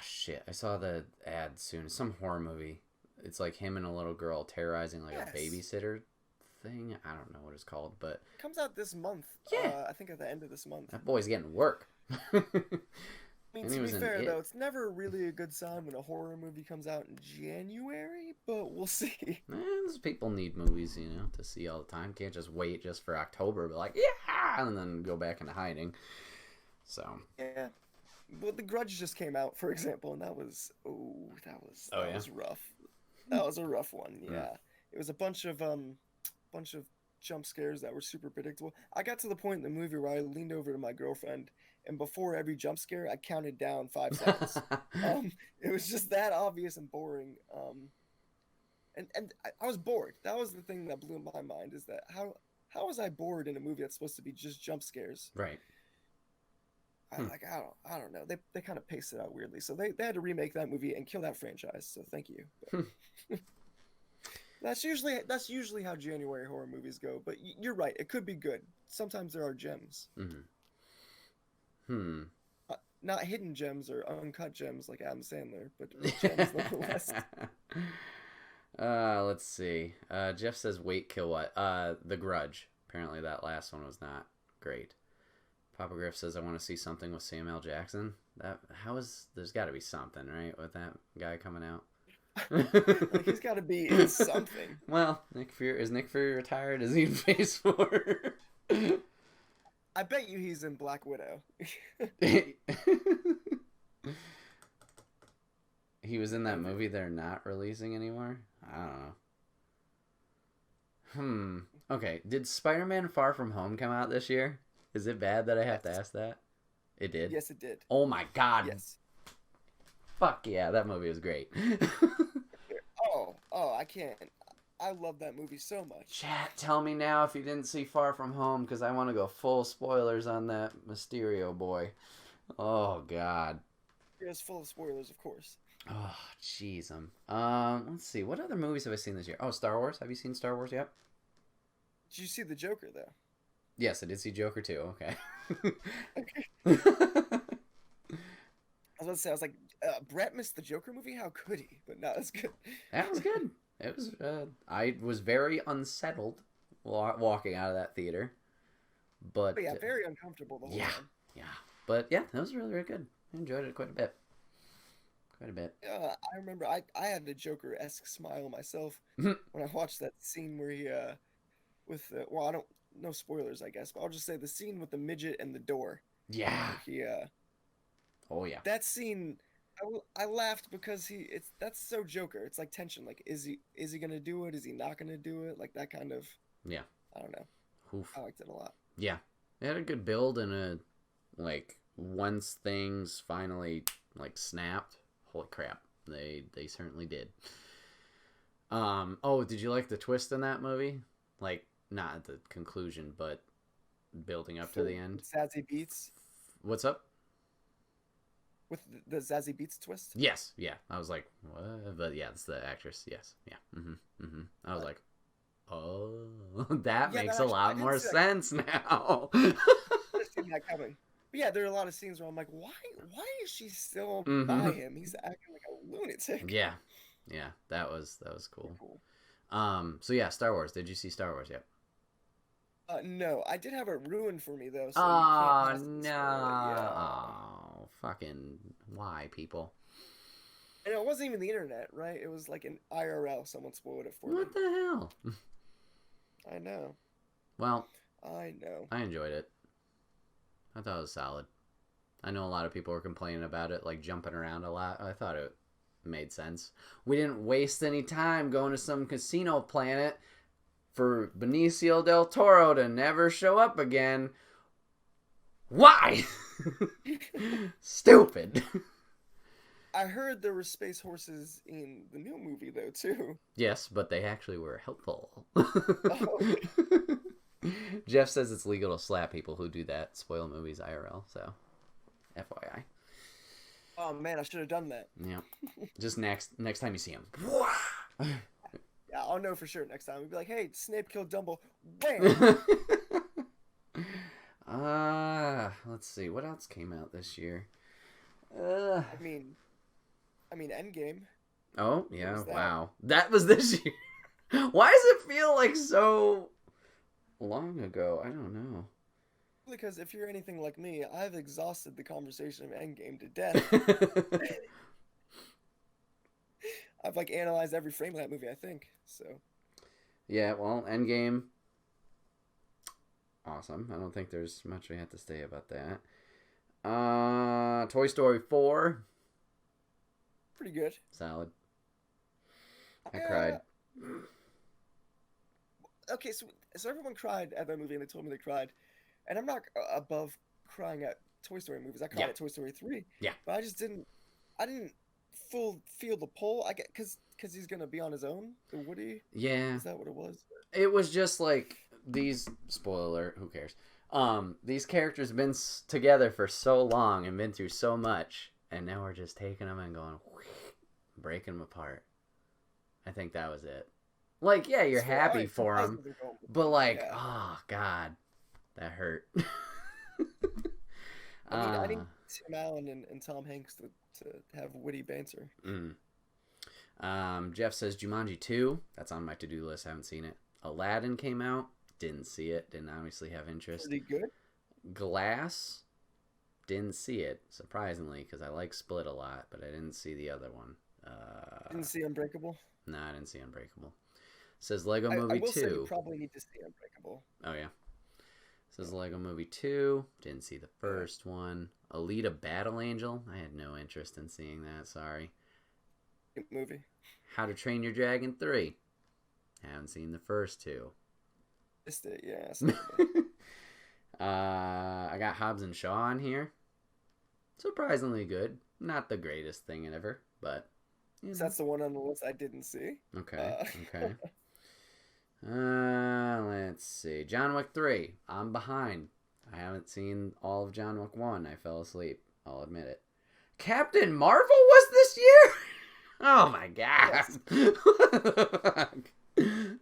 shit, I saw the ad soon. Some horror movie. It's like him and a little girl terrorizing like a babysitter thing. I don't know what it's called, but it comes out this month. Yeah. I think at the end of this month. That boy's getting work. I mean, to be fair, though, it's never really a good sign when a horror movie comes out in January, but we'll see. Those people need movies, to see all the time. Can't just wait just for October, but like, yeah, and then go back into hiding. So. Yeah. Well, The Grudge just came out, for example, and that was rough. That was a rough one, yeah. It was a bunch of jump scares that were super predictable. I got to the point in the movie where I leaned over to my girlfriend, and before every jump scare, I counted down 5 seconds. It was just that obvious and boring. And I was bored. That was the thing that blew my mind, is that how was I bored in a movie that's supposed to be just jump scares? Right. I don't know. They kind of paced it out weirdly. So they had to remake that movie and kill that franchise. So thank you. That's usually how January horror movies go. But you're right. It could be good. Sometimes there are gems. Not hidden gems or uncut gems like Adam Sandler, but gems nonetheless. Let's see. Jeff says, "Wait, kill what?" The Grudge. Apparently, that last one was not great. Papa Griff says, "I want to see something with Samuel Jackson." There's got to be something, right, with that guy coming out. Like, he's got to be in something. Well, is Nick Fury retired? Is he in Phase 4? I bet you he's in Black Widow. He was in that movie they're not releasing anymore? I don't know. Okay, did Spider-Man Far From Home come out this year? Is it bad that I have to Yes. ask that? It did? Yes, it did. Oh my god. Yes. Fuck yeah, that movie was great. Oh, I can't. I love that movie so much. Chat, tell me now if you didn't see Far From Home, because I want to go full spoilers on that Mysterio boy. Oh god. It's full of spoilers, of course. Oh jeez. Let's see. What other movies have I seen this year? Oh, Star Wars. Have you seen Star Wars yet? Did you see the Joker though? Yes, I did see Joker too. Okay. I was about to say, I was like, Bret missed the Joker movie. How could he? But no, that's good. That was good. It was. I was very unsettled walking out of that theater, but But yeah, very uncomfortable the whole time. yeah. But yeah, that was really, really good. I enjoyed it quite a bit. Quite a bit. I remember I had a Joker-esque smile myself when I watched that scene where he with the, well, I don't, no spoilers I guess, but I'll just say the scene with the midget and the door. Yeah. He Oh yeah. that scene, I laughed because that's so Joker. It's like tension. Like is he gonna do it? Is he not gonna do it? Like that kind of, Yeah. I don't know. Oof. I liked it a lot. Yeah. They had a good build and a like once things finally like snapped. Holy crap. They certainly did. Oh, did you like the twist in that movie? Like not at the conclusion, but building up to the end. Zazie Beetz What's up? with the Zazie Beetz twist. Yes, yeah. I was like, what? But yeah, it's the actress. Yes, yeah. I was like, oh, that makes a lot more sense now. I've seen that coming. But yeah, there are a lot of scenes where I'm like, why is she still by him? He's acting like a lunatic. Yeah, that was cool. So yeah, Star Wars. Did you see Star Wars yet? No, I did have it ruined for me though. So Oh no! Yeah. Oh, fucking why, people? And it wasn't even the internet, right? It was like an IRL. Someone spoiled it for me. What the hell? I know. Well, I know. I enjoyed it. I thought it was solid. I know a lot of people were complaining about it, like jumping around a lot. I thought it made sense. We didn't waste any time going to some casino planet for Benicio del Toro to never show up again. Why? Stupid. I heard there were space horses in the new movie though too. Yes, but they actually were helpful. Oh. Jeff says it's legal to slap people who do that, spoil movies IRL, so FYI. Oh man, I should have done that. Yeah. Just next time you see him. Yeah, I'll know for sure next time. We'd be like, hey, Snape killed Dumble. Bam! Let's see. What else came out this year? I mean Endgame. Oh, yeah, that? wow. That was this year. Why does it feel like so long ago? I don't know. Because if you're anything like me, I've exhausted the conversation of Endgame to death. I've like analyzed every frame of that movie, I think. So. Yeah, well, Endgame. Awesome. I don't think there's much we have to say about that. Toy Story 4. Pretty good. Solid. I cried. Okay, so everyone cried at that movie, and they told me they cried, and I'm not above crying at Toy Story movies. I cried at Toy Story 3. Yeah. But I didn't feel the pull. I get because he's gonna be on his own. The Woody. Yeah. Is that what it was? It was just like these. Spoiler alert. Who cares? These characters have been together for so long and been through so much, and now we're just taking them and going, breaking them apart. I think that was it. Like, yeah, you're happy for them, but like, oh god, that hurt. I need Tim Allen and Tom Hanks to have witty banter. Jeff says Jumanji 2. That's on my to-do list. Haven't seen it. Aladdin came out. Didn't see it. Didn't obviously have interest. Pretty good. Glass. Didn't see it, surprisingly, because I like Split a lot, but I didn't see the other one. Didn't see Unbreakable? No, I didn't see Unbreakable. Says Lego Movie 2. Say you probably need to see Unbreakable. Oh, yeah. This is Lego Movie 2. Didn't see the first one. Alita Battle Angel. I had no interest in seeing that. Sorry. Good movie. How to Train Your Dragon 3. Haven't seen the first two. Missed it, yeah. I got Hobbs and Shaw on here. Surprisingly good. Not the greatest thing ever, but... You know. That's the one on the list I didn't see. Okay. Let's see. John Wick 3. I'm behind. I haven't seen all of John Wick 1. I fell asleep. I'll admit it. Captain Marvel was this year? Oh my god. What the fuck?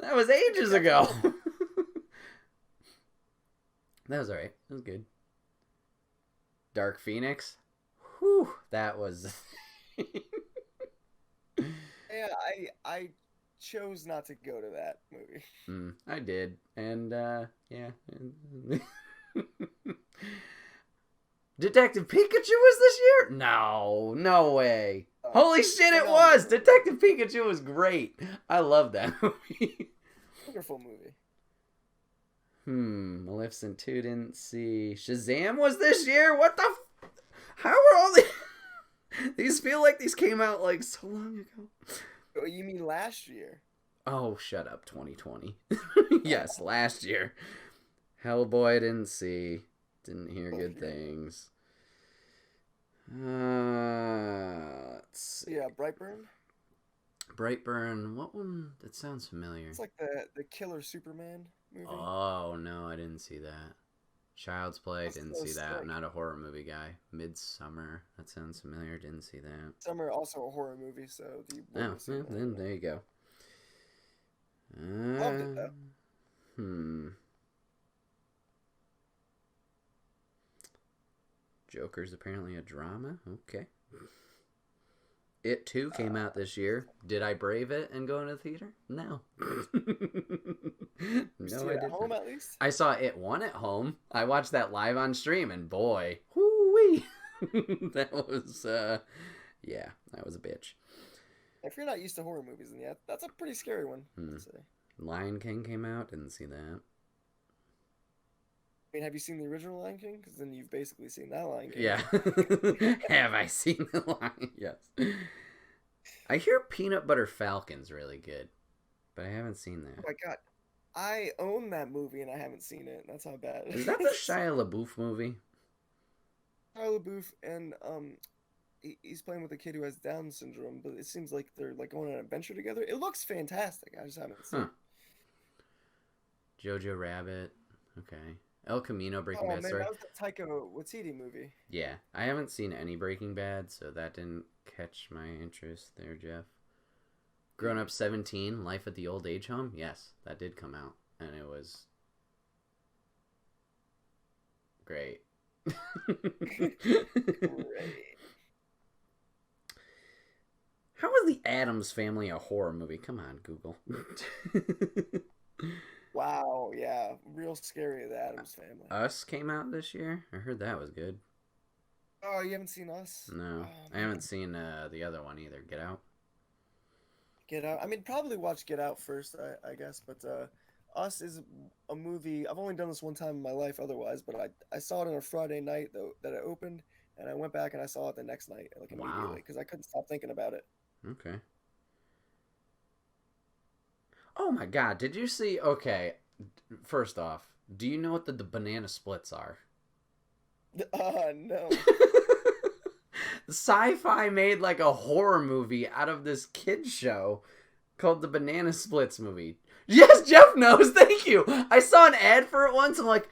That was ages ago. That was alright. That was good. Dark Phoenix. Whew. That was... Yeah, I chose not to go to that movie. I did. And, yeah. Detective Pikachu was this year? No way. Holy shit, it was! Detective Pikachu was great. I love that movie. Wonderful movie. Maleficent 2 didn't see. Shazam was this year? What the How are all these... These feel like these came out like so long ago. Oh, you mean last year? Oh, shut up, 2020. Yes, last year. Hellboy didn't see. Didn't hear good things. Let's see. Yeah, Brightburn. Brightburn. What one? That sounds familiar. It's like the Killer Superman movie. Oh, no, I didn't see that. Child's Play, didn't see that. Sick. I'm not a horror movie guy. Midsummer, that sounds familiar. Didn't see that. Summer, also a horror movie, so then there you go. Loved it though. Joker's apparently a drama. Okay. It 2 came out this year. Did I brave it and go into the theater? No. No, I didn't. Home at least? I saw It 1 at home. I watched that live on stream, and boy, whoo-wee. That was, yeah, that was a bitch. If you're not used to horror movies, then yeah, that's a pretty scary one. I'd say. Lion King came out. Didn't see that. I mean, have you seen the original Lion King? Because then you've basically seen that Lion King. Yeah. Have I seen the Lion? Yes. I hear Peanut Butter Falcon's really good, but I haven't seen that. Oh my god. I own that movie and I haven't seen it. That's how bad it is. Is that the Shia LaBeouf movie? Shia LaBeouf and he's playing with a kid who has Down syndrome, but it seems like they're like going on an adventure together. It looks fantastic. I just haven't seen it. Jojo Rabbit. Okay. El Camino, Breaking Bad. Man, that was the Taika Waititi movie. Yeah, I haven't seen any Breaking Bad, so that didn't catch my interest there, Jeff. Grown Up 17, Life at the Old Age Home. Yes, that did come out, and it was great. Great. How was The Addams Family a horror movie? Come on, Google. Wow, yeah, real scary, The Addams Family. Us came out this year. I heard that was good. Oh, you haven't seen Us? No, I haven't seen the other one either. Get Out. Get Out. I mean, probably watch Get Out first, I guess. But Us is a movie. I've only done this one time in my life, otherwise. But I saw it on a Friday night that it opened, and I went back and I saw it the next night, like immediately, because I couldn't stop thinking about it. Okay. Oh my god, did you see... Okay, first off, do you know what the banana splits are? No. Sci-Fi made like a horror movie out of this kid's show called the Banana Splits movie. Yes, Jeff knows, thank you! I saw an ad for it once, I'm like,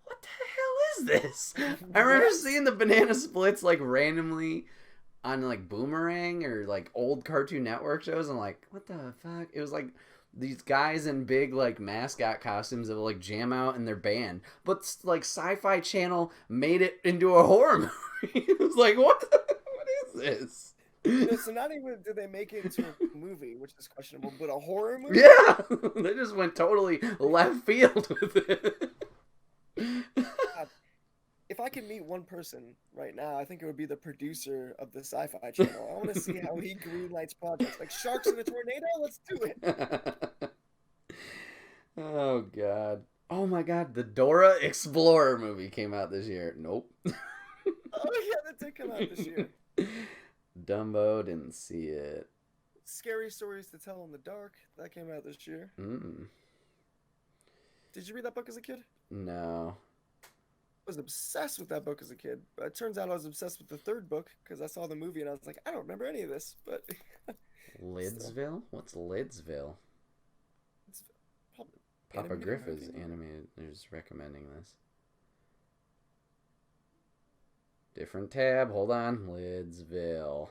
what the hell is this? I remember seeing the Banana Splits like randomly on like Boomerang or like old Cartoon Network shows. I'm like, what the fuck? It was like these guys in big like mascot costumes that would like jam out in their band, but like Sci-Fi Channel made it into a horror movie. It was like, what is this? So not even did they make it into a movie, which is questionable, but a horror movie? Yeah, they just went totally left field with it. God. If I could meet one person right now, I think it would be the producer of the Sci-Fi Channel. I want to see how he greenlights projects. Like Sharks in a Tornado? Let's do it. Oh, God. Oh my god, the Dora Explorer movie came out this year. Nope. Oh yeah, that did come out this year. Dumbo, didn't see it. Scary Stories to Tell in the Dark, that came out this year. Did you read that book as a kid? No. I was obsessed with that book as a kid. But it turns out I was obsessed with the third book because I saw the movie and I was like, I don't remember any of this. But Lidsville? What's Lidsville? It's Papa Griff is animated. Is recommending this. Different tab. Hold on. Lidsville.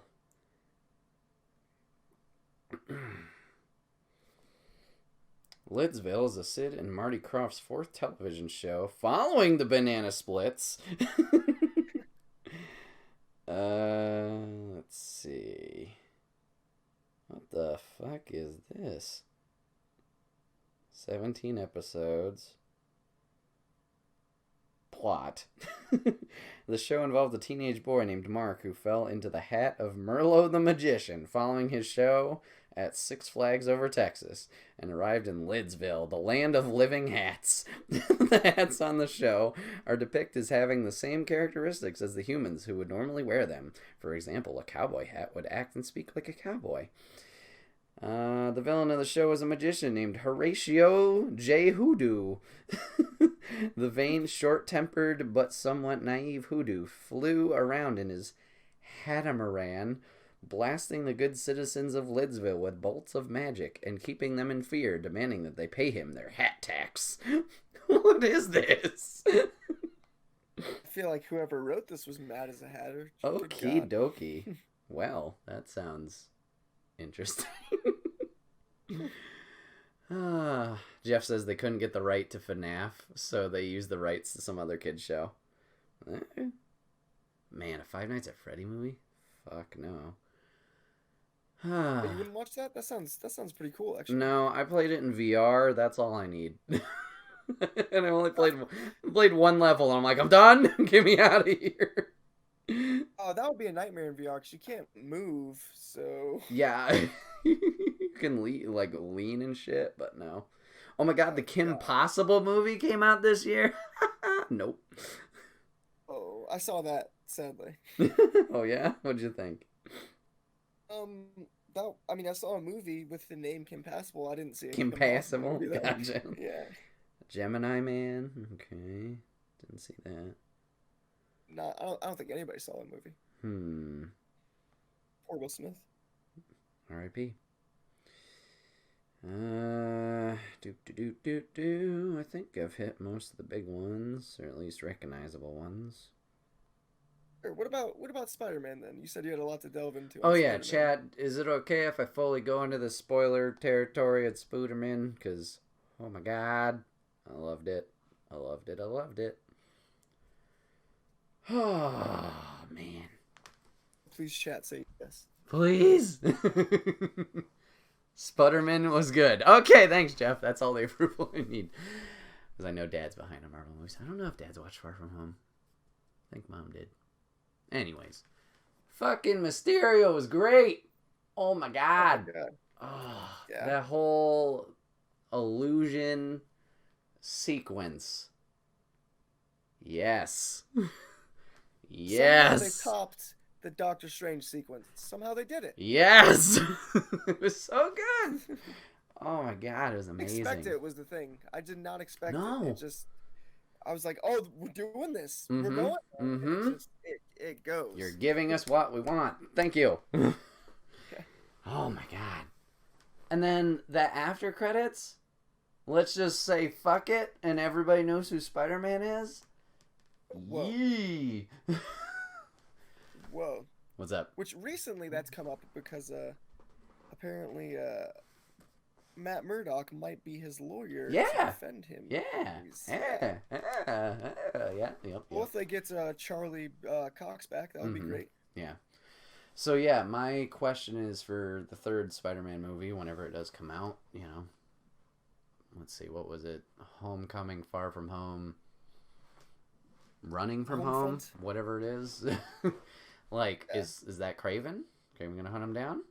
Lidsville is a Sid and Marty Krofft's fourth television show following the Banana Splits. Let's see. What the fuck is this? 17 episodes. Plot. The show involved a teenage boy named Mark who fell into the hat of Merlo the Magician following his show at Six Flags Over Texas and arrived in Lidsville, the land of living hats. The hats on the show are depicted as having the same characteristics as the humans who would normally wear them. For example, a cowboy hat would act and speak like a cowboy. The villain of the show is a magician named Horatio J. Hoodoo. The vain, short-tempered, but somewhat naive Hoodoo flew around in his catamaran, blasting the good citizens of Lidsville with bolts of magic and keeping them in fear, demanding that they pay him their hat tax. What is this? I feel like whoever wrote this was mad as a hatter. Okie dokie. Well, that sounds interesting. Jeff says they couldn't get the right to FNAF, so they used the rights to some other kid's show. Man, a Five Nights at Freddy movie? Fuck no. But you wouldn't watch that? That sounds pretty cool, actually. No, I played it in VR. That's all I need. And I only played one level, and I'm like, I'm done. Get me out of here. Oh, that would be a nightmare in VR because you can't move. So yeah, you can lean and shit, but no. Oh my god, the Kim Possible movie came out this year. Nope. Oh, I saw that. Sadly. Oh yeah, what'd you think? I saw a movie with the name Kim Possible. I didn't see it. Kim Possible. Gotcha. Yeah. Gemini Man. Okay, didn't see that. No, I don't think anybody saw that movie. Poor Will Smith. R.I.P. I think I've hit most of the big ones, or at least recognizable ones. What about Spider-Man then? You said you had a lot to delve into. Oh yeah, Chad, is it okay if I fully go into the spoiler territory at Spooderman? Because, oh my god, I loved it. I loved it. Oh, man. Please, chat, say yes. Please? Sputterman was good. Okay, thanks, Jeff. That's all the approval I need. Because I know Dad's behind on Marvel movies. I don't know if Dad's watched Far From Home. I think Mom did. Anyways. Fucking Mysterio was great. Oh, my God. Oh, my God. Oh, yeah. That whole illusion sequence. Yes. Yes. Somehow they topped the Doctor Strange sequence. Somehow they did it. Yes. It was so good. Oh my god, it was amazing. Expect it was the thing. I did not expect No. it. I was like, oh, we're doing this. Mm-hmm. We're going. Mm-hmm. It goes. You're giving us what we want. Thank you. Oh my god. And then the after credits, let's just say fuck it and everybody knows who Spider-Man is. Whoa. Yee. Whoa. What's up? Which recently that's come up because apparently Matt Murdock might be his lawyer to defend him. Yeah. Well, if they get Charlie Cox back, that would be great. Yeah. So yeah, my question is for the third Spider-Man movie, whenever it does come out, let's see, what was it? Homecoming, Far From Home, Running From Home, whatever it is. Is that Kraven? Kraven gonna hunt him down?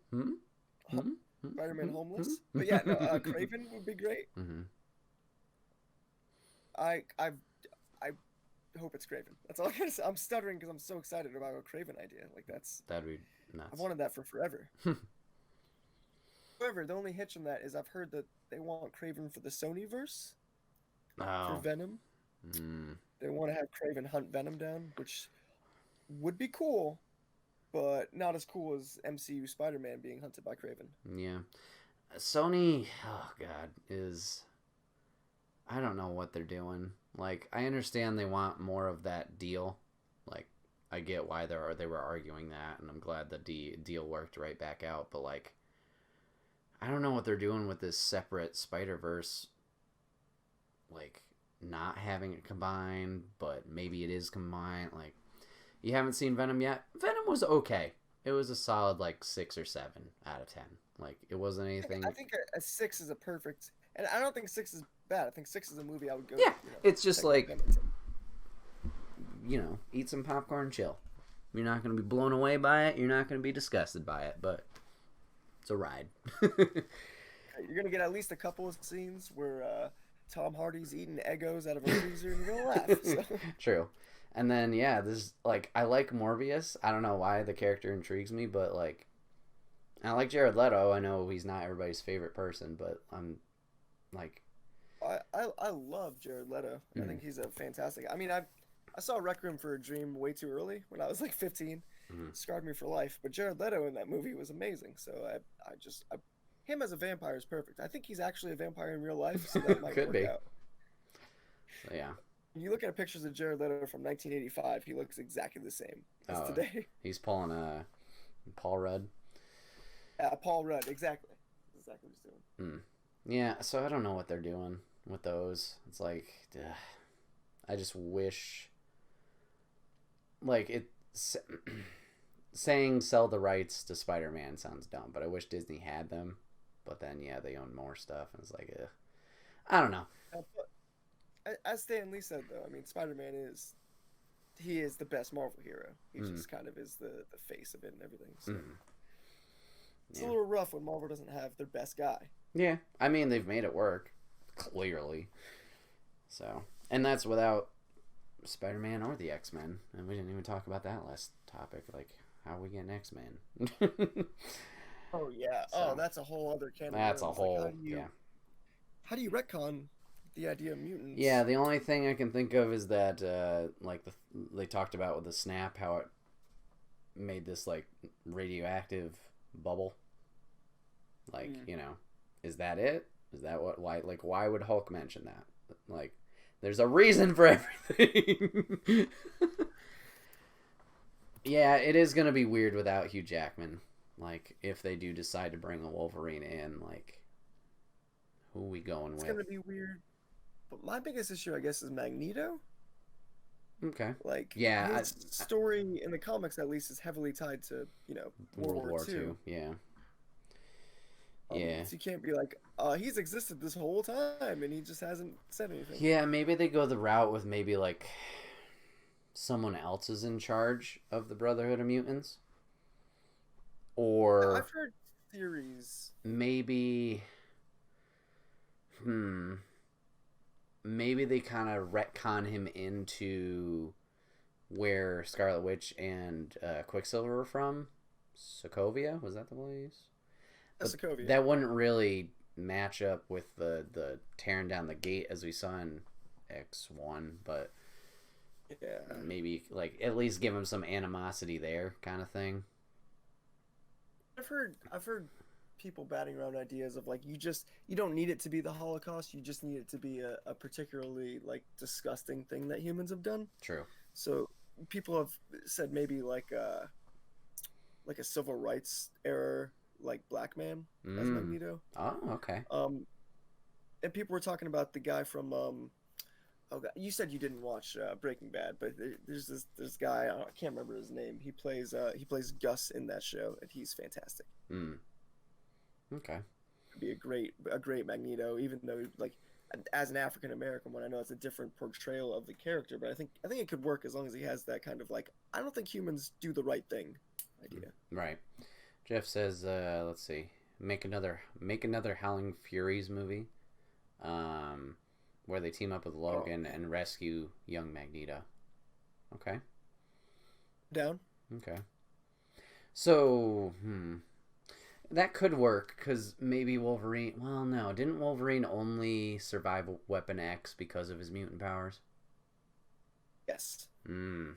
Spider-Man homeless? But yeah, no, Kraven would be great. I hope it's Craven. That's all I gotta say. I'm stuttering because I'm so excited about a Craven idea. Like That'd be I've nuts. wanted that for forever. However, the only hitch on that is I've heard that they want Craven for the Sony verse for Oh. Venom. Mm. They want to have Craven hunt Venom down, which would be cool, but not as cool as MCU Spider-Man being hunted by Craven. Yeah. Sony, oh god, is I don't know what they're doing. Like, I understand they want more of that deal. Like, I get why they were arguing that, and I'm glad the deal worked right back out. But like, I don't know what they're doing with this separate Spider-Verse. Like, not having it combined, but maybe it is combined. Like, you haven't seen Venom yet? Venom was okay. It was a solid like 6 or 7 out of 10. Like, it wasn't anything. I think a 6 is a perfect, and I don't think 6 is bad. I think 6 is a movie I would go. Yeah, it's just check like, out Venom. eat some popcorn, chill. You're not going to be blown away by it. You're not going to be disgusted by it, but it's a ride. You're gonna get at least a couple of scenes where Tom Hardy's eating Eggos out of a freezer, and you're gonna laugh. So. True. And then, yeah, this, like, I like Morbius. I don't know why the character intrigues me, but, like, I like Jared Leto. I know he's not everybody's favorite person, but I'm, like... I love Jared Leto. I think he's a fantastic... I mean, I saw Requiem for a Dream way too early when I was, like, 15. Scarred me for life. But Jared Leto in that movie was amazing. So him as a vampire is perfect. I think he's actually a vampire in real life, so that might Could work be. out. So, yeah. When you look at pictures of Jared Leto from 1985, he looks exactly the same as today. He's pulling Paul Rudd. Paul Rudd, exactly. That's exactly what he's doing. Yeah, so I don't know what they're doing with those. It's like, I just wish, like, saying sell the rights to Spider-Man sounds dumb, but I wish Disney had them. But then, yeah, they own more stuff, and it's like, I don't know. As Stan Lee said, though, I mean, Spider-Man is the best Marvel hero. He just kind of is the face of it and everything. So. It's a little rough when Marvel doesn't have their best guy. Yeah, I mean, they've made it work, clearly. So, and that's without Spider-Man or the X-Men, and we didn't even talk about that last topic, like, how we get an X-Men. Oh, yeah. So, that's a whole other can of That's worms. a whole, Like, how do you retcon the idea of mutants? Yeah, the only thing I can think of is that, like, they talked about with the snap, how it made this, like, radioactive bubble. Like, is that it? Is that why would Hulk mention that? Like, there's a reason for everything. Yeah, it is going to be weird without Hugh Jackman. Like, if they do decide to bring a Wolverine in, like, who are we going with? It's going to be weird. But my biggest issue, I guess, is Magneto. Okay. Like, yeah, his story in the comics, at least, is heavily tied to, World War II. Yeah. So you can't be like, he's existed this whole time, and he just hasn't said anything. Yeah, maybe they go the route with maybe, like, someone else is in charge of the Brotherhood of Mutants. Or... I've heard theories. Maybe... Maybe they kind of retcon him into where Scarlet Witch and Quicksilver were from. Sokovia? Was that the place? Sokovia. That wouldn't really match up with the tearing down the gate as we saw in X1, but maybe, like, at least give him some animosity there, kind of thing. I've heard people batting around ideas of, like, you don't need it to be the Holocaust, you just need it to be a particularly, like, disgusting thing that humans have done. True. So people have said maybe like a civil rights era, like, black man as Magneto. Oh, okay. And people were talking about the guy from you said you didn't watch Breaking Bad, but there's this guy, I can't remember his name. He plays Gus in that show, and he's fantastic. Okay. It'd be a great Magneto, even though, like, as an African American one, I know it's a different portrayal of the character, but I think it could work as long as he has that kind of, like, I don't think humans do the right thing idea. Right. Jeff says, let's see, make another Howling Furies movie, where they team up with Logan and rescue young Magneto. Okay. Down. Okay. So, that could work, because maybe Wolverine... Well, no. Didn't Wolverine only survive Weapon X because of his mutant powers? Yes.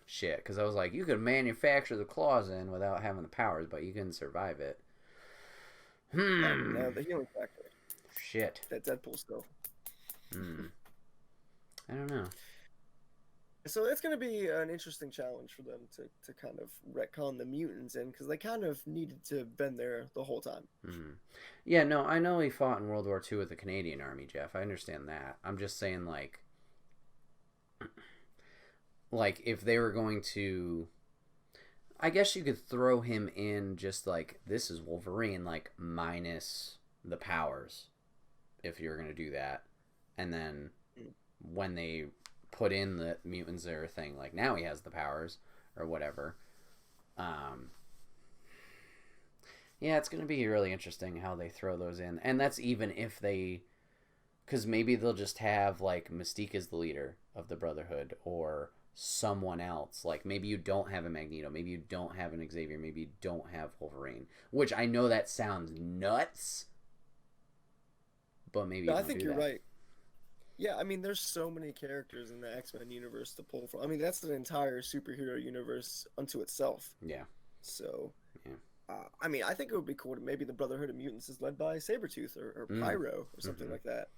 Shit. Because I was like, you could manufacture the claws in without having the powers, but you couldn't survive it. No, the healing factor. Shit. That Deadpool still. I don't know. So it's going to be an interesting challenge for them to kind of retcon the mutants in, because they kind of needed to have been there the whole time. Yeah, no, I know he fought in World War II with the Canadian Army, Jeff. I understand that. I'm just saying, like if they were going to... I guess you could throw him in just like, this is Wolverine, like, minus the powers, if you're going to do that. And then when they put in the mutants or thing, like, now he has the powers or whatever. Yeah, it's going to be really interesting how they throw those in. And that's even if they... Because maybe they'll just have, like, Mystique as the leader of the Brotherhood, or someone else. Like, maybe you don't have a Magneto, maybe you don't have an Xavier, maybe you don't have Wolverine. Which I know that sounds nuts, but maybe I think you're right. Yeah, I mean, there's so many characters in the X-Men universe to pull from. I mean, that's an entire superhero universe unto itself. Yeah. So, I mean, I think it would be cool to maybe the Brotherhood of Mutants is led by Sabretooth or Pyro or something like that.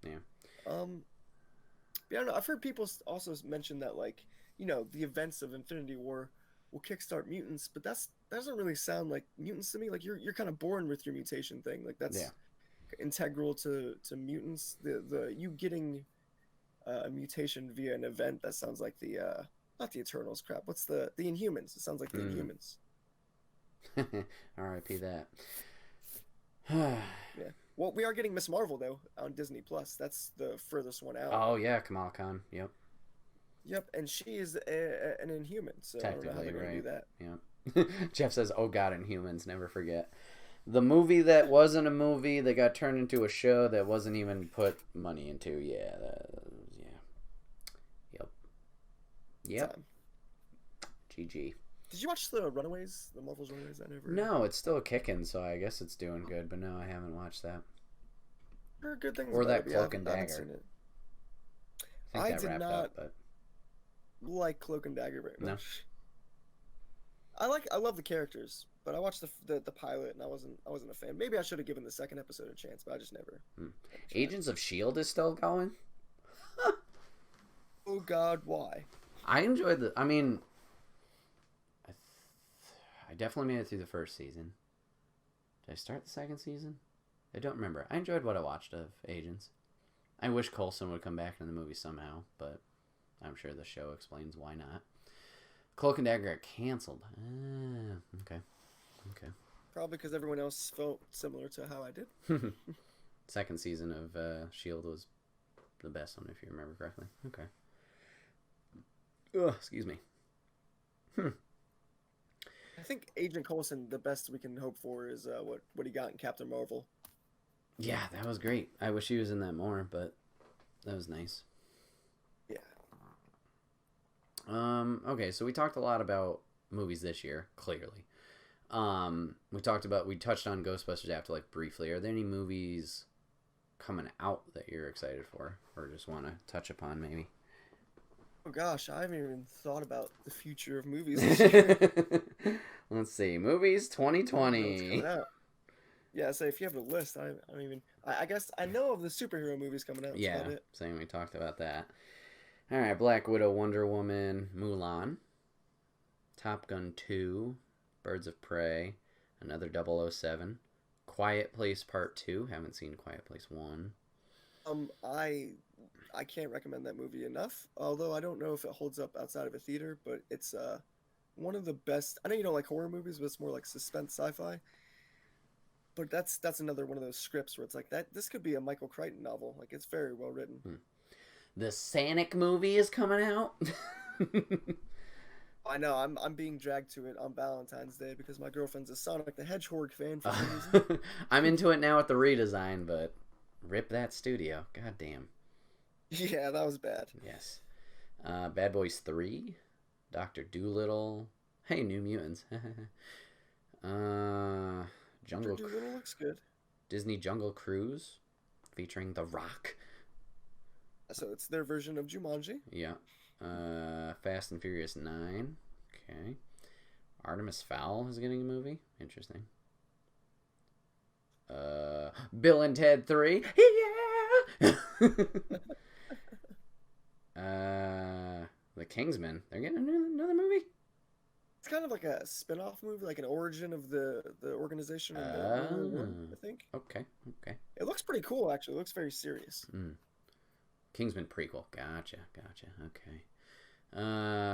Yeah. Yeah, I don't know. I've heard people also mention that, like, the events of Infinity War will kickstart mutants, but that doesn't really sound like mutants to me. Like, you're kind of born with your mutation thing. Like, that's integral to mutants. The you getting a mutation via an event, that sounds like the not the Eternals crap. What's the Inhumans? It sounds like the Inhumans. R.I.P. that. Yeah. Well, we are getting Miss Marvel though on Disney Plus. That's the furthest one out. Oh yeah, Kamala Khan. Yep. Yep, and she is an Inhuman, so I don't know how they're gonna do that. Yeah. Jeff says, "Oh God, Inhumans, never forget." The movie that wasn't a movie that got turned into a show that wasn't even put money into. Yeah. Yep. GG. Did you watch the Runaways? The Marvel's Runaways? No, it's still kicking, so I guess it's doing good. But no, I haven't watched that. There are good things. Or about that it, Cloak and Dagger. I did not like Cloak and Dagger very much. No. I love the characters, but I watched the pilot and I wasn't a fan. Maybe I should have given the second episode a chance, but I just never. Agents of S.H.I.E.L.D. is still going? Oh God, why? I enjoyed I mean, I definitely made it through the first season. Did I start the second season? I don't remember. I enjoyed what I watched of Agents. I wish Coulson would come back in the movie somehow, but I'm sure the show explains why not. Cloak and Dagger got canceled. Okay. Probably because everyone else felt similar to how I did. Second season of S.H.I.E.L.D. was the best one, if you remember correctly. Okay. Ugh, excuse me. I think Agent Coulson, the best we can hope for is what he got in Captain Marvel. Yeah, that was great. I wish he was in that more, but that was nice. Yeah. Okay, so we talked a lot about movies this year, clearly. We touched on Ghostbusters Afterlife briefly. Are there any movies coming out that you're excited for, or just want to touch upon maybe? Oh gosh, I haven't even thought about the future of movies this year. Let's see, movies 2020. Yeah, so if you have a list, I guess I know of the superhero movies coming out. Yeah, same. We talked about that. All right, Black Widow, Wonder Woman, Mulan, Top Gun 2, Birds of Prey, another 007, Quiet Place Part 2. Haven't seen Quiet Place 1. I can't recommend that movie enough. Although I don't know if it holds up outside of a theater, but it's one of the best. I know you don't like horror movies, but it's more like suspense sci-fi. But that's another one of those scripts where it's like that. This could be a Michael Crichton novel. Like, it's very well written. The Sonic movie is coming out. I know. I'm being dragged to it on Valentine's Day because my girlfriend's a Sonic the Hedgehog fan for some reason. I'm into it now with the redesign, but rip that studio. God damn. Yeah, that was bad. Yes. Bad Boys 3, Doctor Dolittle. Hey, New Mutants. Doctor Jungle Dolittle looks good. Disney Jungle Cruise featuring The Rock. So it's their version of Jumanji. Yeah. Fast and Furious 9. Okay. Artemis Fowl is getting a movie. Interesting. Bill and Ted 3. Yeah! The Kingsman. They're getting another movie? It's kind of like a spin-off movie, like an origin of the organization in the World War One, I think. Okay. It looks pretty cool, actually. It looks very serious. Kingsman prequel. Gotcha. Okay.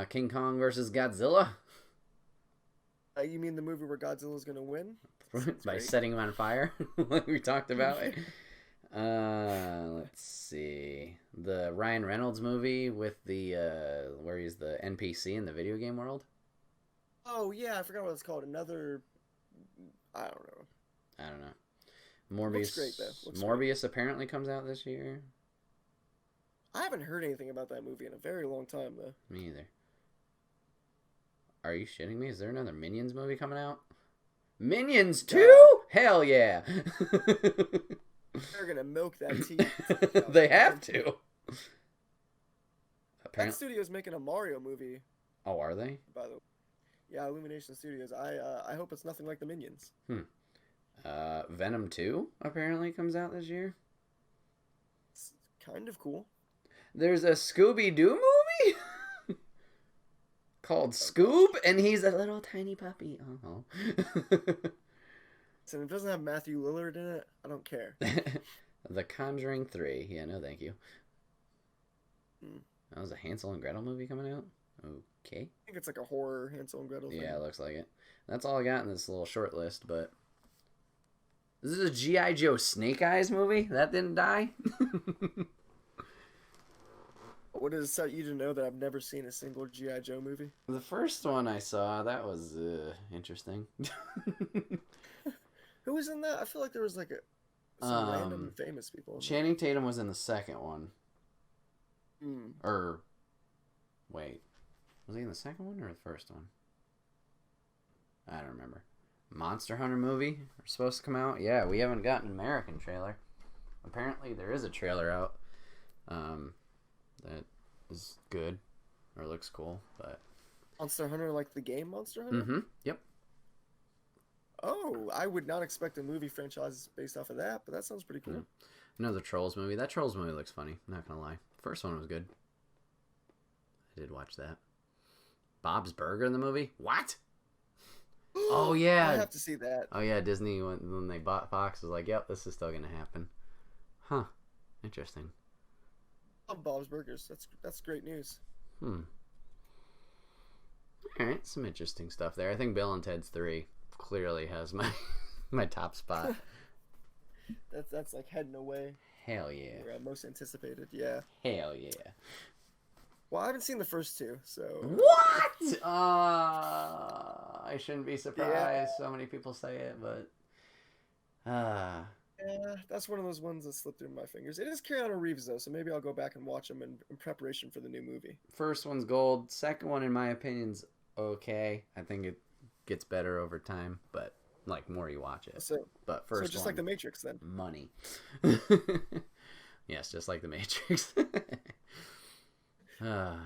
King Kong versus Godzilla. You mean the movie where Godzilla's gonna win? By setting him on fire, like we talked about. Let's see. The Ryan Reynolds movie with the where he's the NPC in the video game world. Oh yeah, I forgot what it's called. Another, I don't know. Morbius. Looks great though. Morbius apparently comes out this year. I haven't heard anything about that movie in a very long time though. Me either. Are you shitting me? Is there another Minions movie coming out? Minions 2? Hell yeah. They're gonna milk that teeth. They have to. That studio's making a Mario movie. Oh, are they? By the way. Yeah, Illumination Studios. I hope it's nothing like the Minions. Venom 2 apparently comes out this year. It's kind of cool. There's a Scooby-Doo movie called Scoob, and he's a little tiny puppy. Oh. So it doesn't have Matthew Lillard in it. I don't care. The Conjuring 3. Yeah, no thank you. That was a Hansel and Gretel movie coming out? Okay. I think it's like a horror Hansel and Gretel thing. Yeah, it looks like it. That's all I got in this little short list, but... This is a G.I. Joe Snake Eyes movie? That didn't die? What does it you to know that I've never seen a single G.I. Joe movie? The first one I saw, that was interesting. Who was in that? I feel like there was like some random famous people. Channing Tatum was in the second one. Or, wait. Was he in the second one or the first one? I don't remember. Monster Hunter movie are supposed to come out. Yeah, we haven't gotten an American trailer. Apparently there is a trailer out that is good or looks cool, but Monster Hunter, like the game Monster Hunter? Yep. Oh, I would not expect a movie franchise based off of that, but that sounds pretty cool. Another Trolls movie. That Trolls movie looks funny, not gonna lie. First one was good. I did watch that. Bob's Burger in the movie? What? Oh yeah, I have to see that. Oh yeah, Disney when they bought Fox was like, "Yep, this is still gonna happen." Huh? Interesting. Bob's Burgers. That's great news. All right, some interesting stuff there. I think Bill and Ted's 3 clearly has my top spot. That's like heading away. Hell yeah. Most anticipated. Yeah. Hell yeah. Well, I haven't seen the first two, so. What? I shouldn't be surprised. Yeah. So many people say it, but. Yeah, that's one of those ones that slipped through my fingers. It is Keanu Reeves, though, so maybe I'll go back and watch him in preparation for the new movie. First one's gold. Second one, in my opinion's okay. I think it gets better over time, but like more you watch it. But first, so just like The Matrix, then. Money. Yes, just like The Matrix. All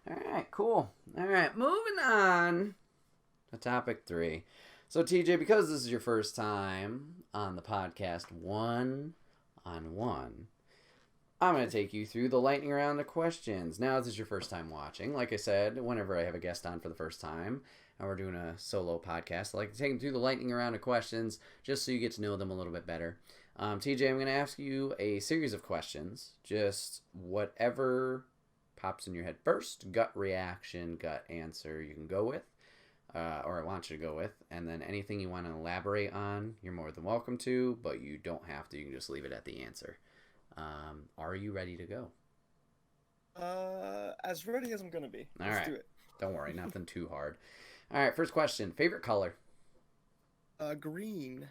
right, cool. All right, moving on to topic 3. So, TJ, because this is your first time on the podcast one-on-one, I'm going to take you through the lightning round of questions. Now, this is your first time watching. Like I said, whenever I have a guest on for the first time, and we're doing a solo podcast, I like to take them through the lightning round of questions just so you get to know them a little bit better. TJ, I'm going to ask you a series of questions. Just whatever pops in your head first, gut reaction, gut answer you can go with. Or I want you to go with, and then anything you want to elaborate on, you're more than welcome to, but you don't have to. You can just leave it at the answer. Are you ready to go? As ready as I'm going to be. Let's do it. Don't worry, nothing too hard. All right, first question. Favorite color? Green.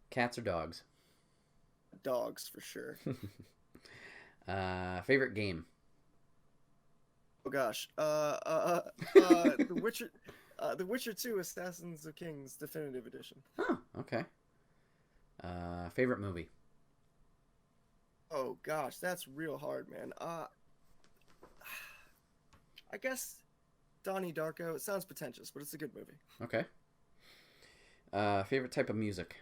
Cats or dogs? dogs for sure. Favorite game? Oh gosh. The Witcher 2 Assassins of Kings Definitive Edition. Oh, okay. Favorite movie? Oh gosh, that's real hard, man. I guess Donnie Darko. It sounds pretentious, but it's a good movie. Okay. Favorite type of music?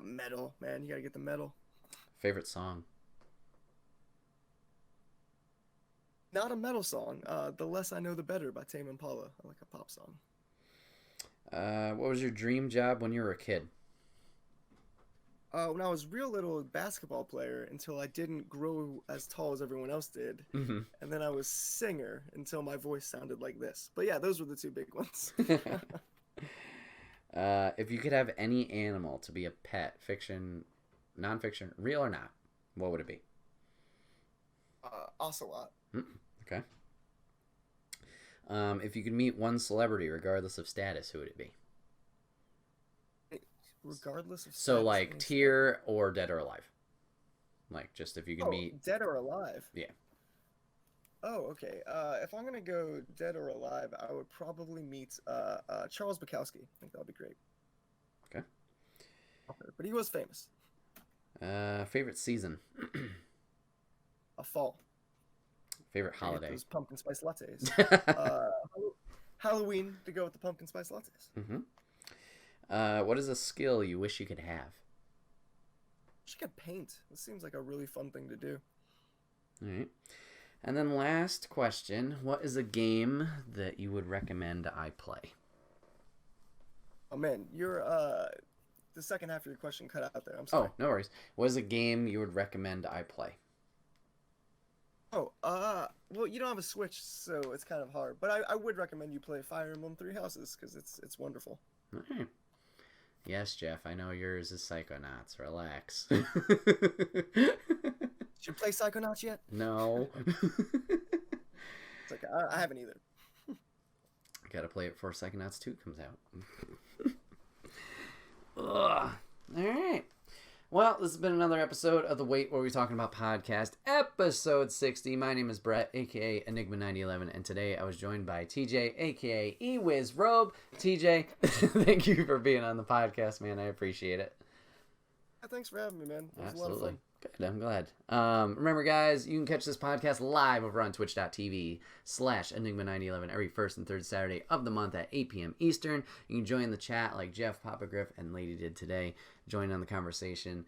Metal, man. You gotta get the metal. Favorite song? Not a metal song. The Less I Know, the Better by Tame Impala. I like a pop song. What was your dream job when you were a kid? When I was real little basketball player until I didn't grow as tall as everyone else did. Mm-hmm. And then I was singer until my voice sounded like this. But yeah, those were the two big ones. If you could have any animal to be a pet, fiction, nonfiction, real or not, what would it be? Ocelot. Okay. If you could meet one celebrity, regardless of status, who would it be? Regardless of So, status, like, tier or dead or alive? Like, just if you could meet... dead or alive? Yeah. Oh, okay. If I'm going to go dead or alive, I would probably meet Charles Bukowski. I think that would be great. Okay. But he was famous. Favorite season? Fall. Favorite holiday? Those pumpkin spice lattes. Halloween to go with the pumpkin spice lattes. Mm-hmm. What is a skill you wish you could have? I could paint. This seems like a really fun thing to do. All right. And then last question, what is a game that you would recommend I play? Oh man, you're the second half of your question cut out there. I'm sorry. Oh, no worries. What is a game you would recommend I play? Oh, well, you don't have a Switch, so it's kind of hard. But I would recommend you play Fire Emblem Three Houses because it's wonderful. All right. Yes, Jeff, I know yours is Psychonauts. Relax. Did you play Psychonauts yet? No. It's like, I haven't either. Gotta play it before Psychonauts 2 comes out. Ugh. Alright. Well, this has been another episode of the Wait What Are We Talking About podcast, episode 60. My name is Bret, a.k.a. Enigma9011, and today I was joined by TJ, a.k.a. eWizRobe. TJ, thank you for being on the podcast, man. I appreciate it. Yeah, thanks for having me, man. It was Absolutely. a lot of fun. Good, I'm glad. Remember, guys, you can catch this podcast live over on twitch.tv/Enigma9011 every first and third Saturday of the month at 8 p.m. Eastern. You can join the chat like Jeff, Papa Griff, and Lady did today. Join on the conversation.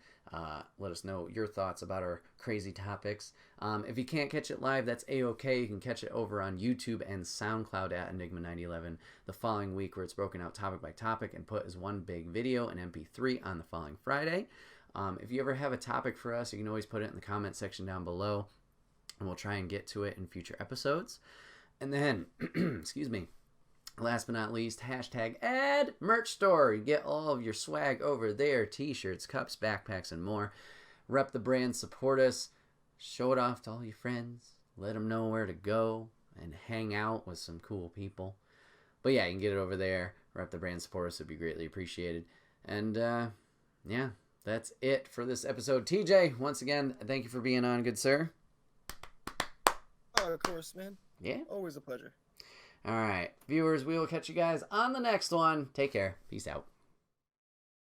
Let us know your thoughts about our crazy topics. If you can't catch it live, that's A-OK. You can catch it over on YouTube and SoundCloud at Enigma9011 the following week, where it's broken out topic by topic and put as one big video in MP3 on the following Friday. If you ever have a topic for us, you can always put it in the comment section down below, and we'll try and get to it in future episodes. And then, excuse me, last but not least, #ad merch store. You get all of your swag over there, t-shirts, cups, backpacks, and more. Rep the brand, support us, show it off to all your friends, let them know where to go and hang out with some cool people. But yeah, you can get it over there. Rep the brand, support us, would be greatly appreciated. And yeah, that's it for this episode. TJ, once again, thank you for being on, good sir. Oh, of course, man. Yeah. Always a pleasure. All right, viewers, we will catch you guys on the next one. Take care. Peace out.